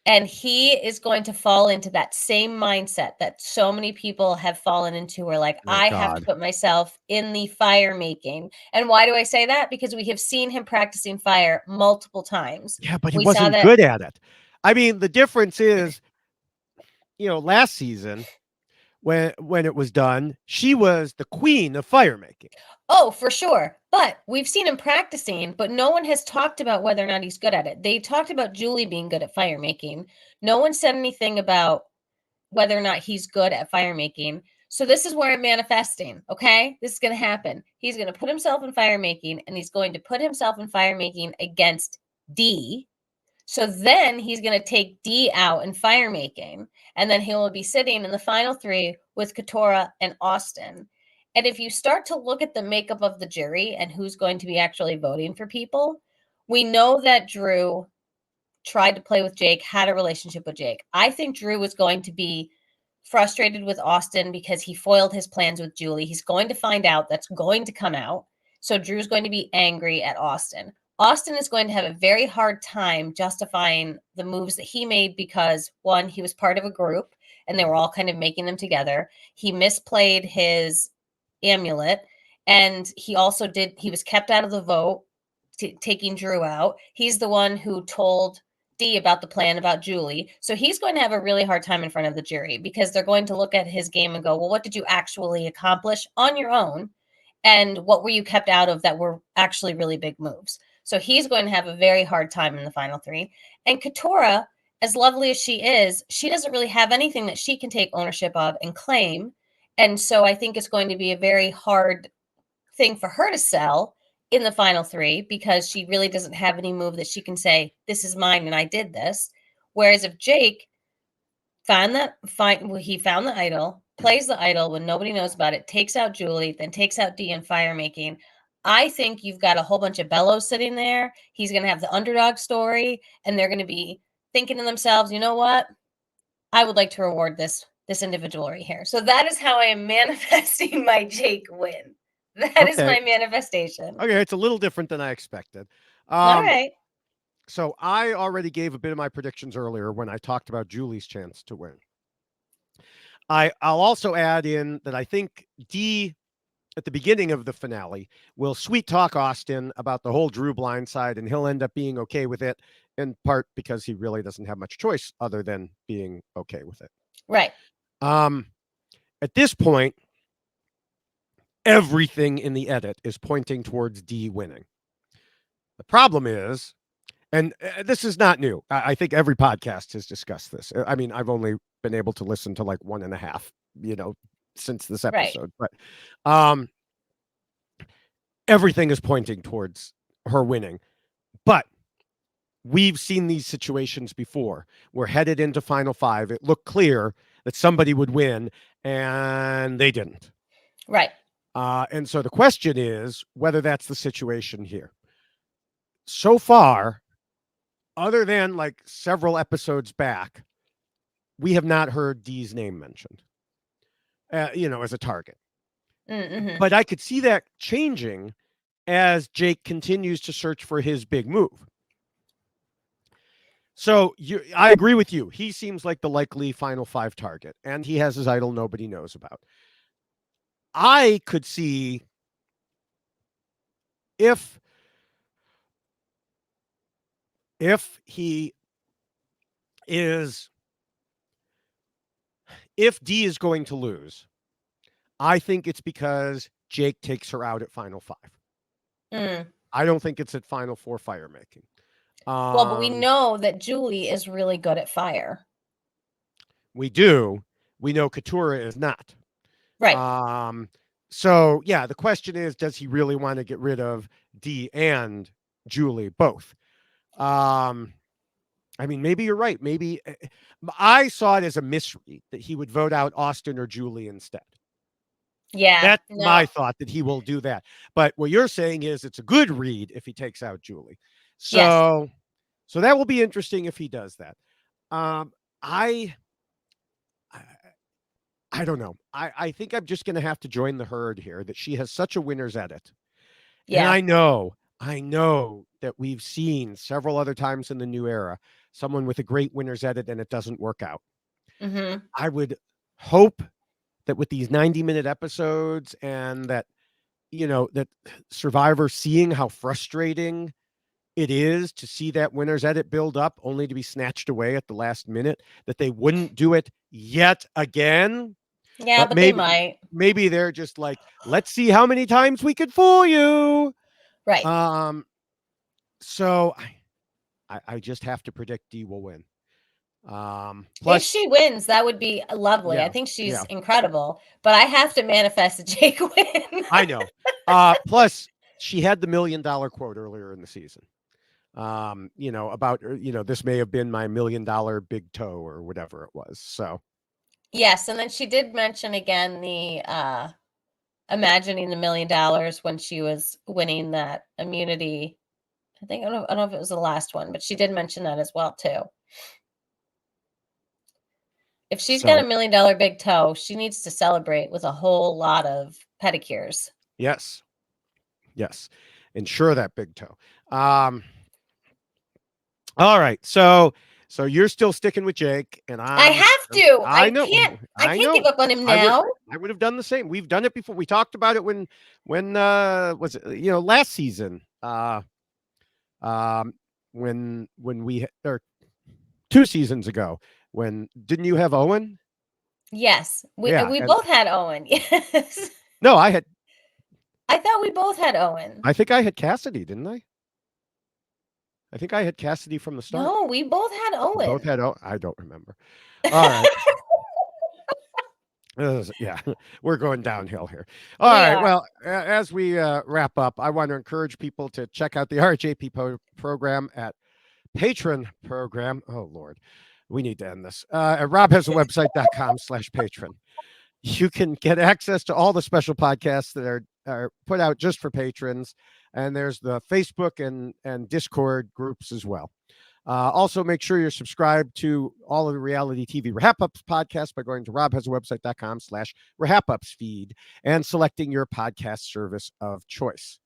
And he is going to fall into that same mindset that so many people have fallen into, where like, I have to put myself in the fire making. And why do I say that? Because we have seen him practicing fire multiple times. Yeah, but he wasn't good at it. I mean, the difference is, last season when it was done, she was the queen of fire making. Oh, for sure. But we've seen him practicing, but no one has talked about whether or not he's good at it. They talked about Julie being good at fire making. No one said anything about whether or not he's good at fire making. So this is where I'm manifesting, okay? This is going to happen. He's going to put himself in fire making, and he's going to put himself in fire making against D. So then he's going to take D out in fire making, and then he will be sitting in the final three with Katora and Austin. And if you start to look at the makeup of the jury and who's going to be actually voting for people, we know that Drew tried to play with Jake, had a relationship with Jake. I think Drew was going to be frustrated with Austin because he foiled his plans with Julie. He's going to find out. That's going to come out. So Drew's going to be angry at Austin. Austin is going to have a very hard time justifying the moves that he made because, one, he was part of a group and they were all kind of making them together. He misplayed his amulet, and he was kept out of the vote, taking Drew out. He's the one who told D about the plan about Julie. So he's going to have a really hard time in front of the jury because they're going to look at his game and go, well, what did you actually accomplish on your own? And what were you kept out of that were actually really big moves? So he's going to have a very hard time in the final three. And Katora, as lovely as she is, she doesn't really have anything that she can take ownership of and claim. And so I think it's going to be a very hard thing for her to sell in the final three because she really doesn't have any move that she can say, this is mine and I did this. Whereas if Jake found the idol, plays the idol when nobody knows about it, takes out Julie, then takes out D in fire making, I think you've got a whole bunch of bellows sitting there. He's going to have the underdog story, and they're going to be thinking to themselves, you know what? I would like to reward this individual right here. So that is how I am manifesting my Jake win. That is my manifestation. Okay, it's a little different than I expected. All right. So I already gave a bit of my predictions earlier when I talked about Julie's chance to win. I'll also add in that I think D at the beginning of the finale will sweet talk Austin about the whole Drew blindside, and he'll end up being okay with it, in part because he really doesn't have much choice other than being okay with it. Right. At this point, everything in the edit is pointing towards D winning. The problem is, and this is not new. I think every podcast has discussed this. I mean, I've only been able to listen to like 1.5, since this episode, right. But everything is pointing towards her winning. But we've seen these situations before. We're headed into Final Five. It looked clear that somebody would win, and they didn't. Right. And so the question is whether that's the situation here. So far, other than like several episodes back, we have not heard Dee's name mentioned, as a target. Mm-hmm. But I could see that changing as Jake continues to search for his big move. So I agree with you. He seems like the likely Final Five target, and he has his idol nobody knows about. I could see if D is going to lose, I think it's because Jake takes her out at Final Five. I don't think it's at Final Four fire making. Well, but we know that Julie is really good at fire. we do. We know Katurah is not. Right. So yeah, the question is, does he really want to get rid of Dee and Julie both? I mean, maybe you're right. Maybe I saw it as a misread that he would vote out Austin or Julie instead. Yeah. That's No. my thought, that he will do that. But what you're saying is it's a good read if he takes out Julie. Yes. So that will be interesting if he does that. Um, I I don't know. I think I'm just going to have to join the herd here that she has such a winner's edit. And Yeah. I know that we've seen several other times in the new era someone with a great winner's edit and it doesn't work out. Mm-hmm. I would hope that with these 90-minute episodes and that, that Survivor seeing how frustrating it is to see that winner's edit build up only to be snatched away at the last minute, that they wouldn't do it yet again. Yeah, But but they might. maybe they're just like, let's see how many times we could fool you. Right. So I just have to predict Dee will win. If Plus, she wins, that would be lovely. I yeah, think she's yeah, incredible, but I have to manifest a Jake win. I know. Plus, she had the $1 million quote earlier in the season. About this may have been my $1 million big toe or whatever it was. So Yes, and then she did mention again the imagining the $1 million when she was winning that immunity. I don't know if it was the last one, but she did mention that as well too. If she's got a so $1 million big toe, she needs to celebrate with a whole lot of pedicures. yes, ensure that big toe. All right, so you're still sticking with Jake, and I have to. I know, I I can't give know. up on him I would now. I would have done the same. We've done it before. We talked about it when was it last season. Um, when we or 2 seasons ago, when didn't you have Owen? Yes, Yeah, we and both had Owen. Yes, no, I thought we both had Owen. I think I had Cassidy, didn't I? I think I had Cassidy from the start. No, we both had We both Owen. had I don't remember. All right. Yeah, we're going downhill here. All We right. are. Well, as we wrap up, I want to encourage people to check out the RHAP program at Patron program. Oh, Lord. We need to end this. At robhasawebsite.com/patron. You can get access to all the special podcasts that are put out just for patrons. And there's the Facebook and Discord groups as well. Also, make sure you're subscribed to all of the reality TV wrap-ups podcasts by going to robhasawebsite.com/wrap-ups feed and selecting your podcast service of choice.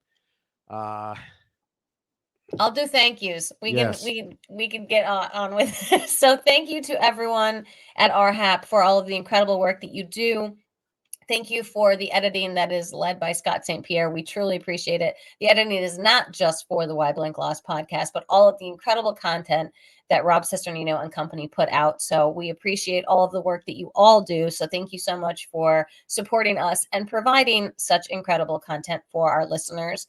I'll do thank yous. Yes. We can get on with this. So thank you to everyone at RHAP for all of the incredible work that you do. Thank you for the editing that is led by Scott St. Pierre. We truly appreciate it. The editing is not just for the Why Blank Lost podcast, but all of the incredible content that Rob Cisternino and company put out. So we appreciate all of the work that you all do. So thank you so much for supporting us and providing such incredible content for our listeners.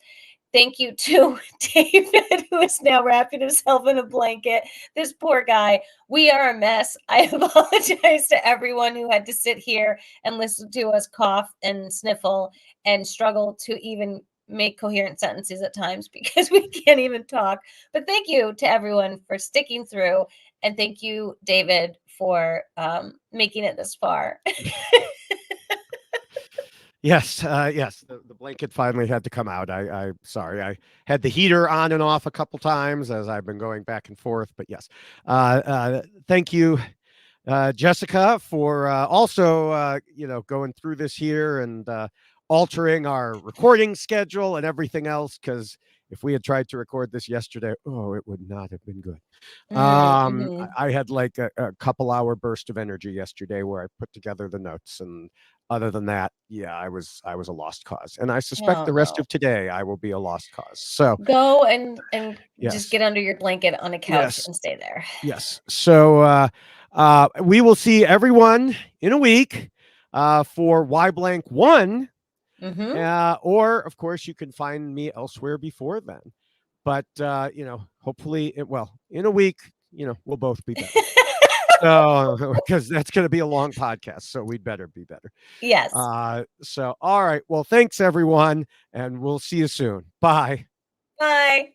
Thank you to David, who is now wrapping himself in a blanket. This poor guy. We are a mess. I apologize to everyone who had to sit here and listen to us cough and sniffle and struggle to even make coherent sentences at times because we can't even talk. But thank you to everyone for sticking through. And thank you, David, for making it this far. Yes, yes. The blanket finally had to come out. I sorry. I had the heater on and off a couple times as I've been going back and forth. But yes, thank you, Jessica, for also going through this here and altering our recording schedule and everything else. Because if we had tried to record this yesterday, it would not have been good. Mm-hmm. I had like a couple hour burst of energy yesterday where I put together the notes, and other than that, yeah, I was a lost cause, and I suspect Oh the rest no. of today I will be a lost cause. So Go and just yes, get under your blanket on a couch yes, and stay there. yes. So we will see everyone in a week for Y blank one, Mm-hmm. or of course you can find me elsewhere before then. But hopefully, in a week, we'll both be better. So, because that's going to be a long podcast, so we'd better be better. Yes. So, all right. Well, thanks everyone, and we'll see you soon. Bye. Bye.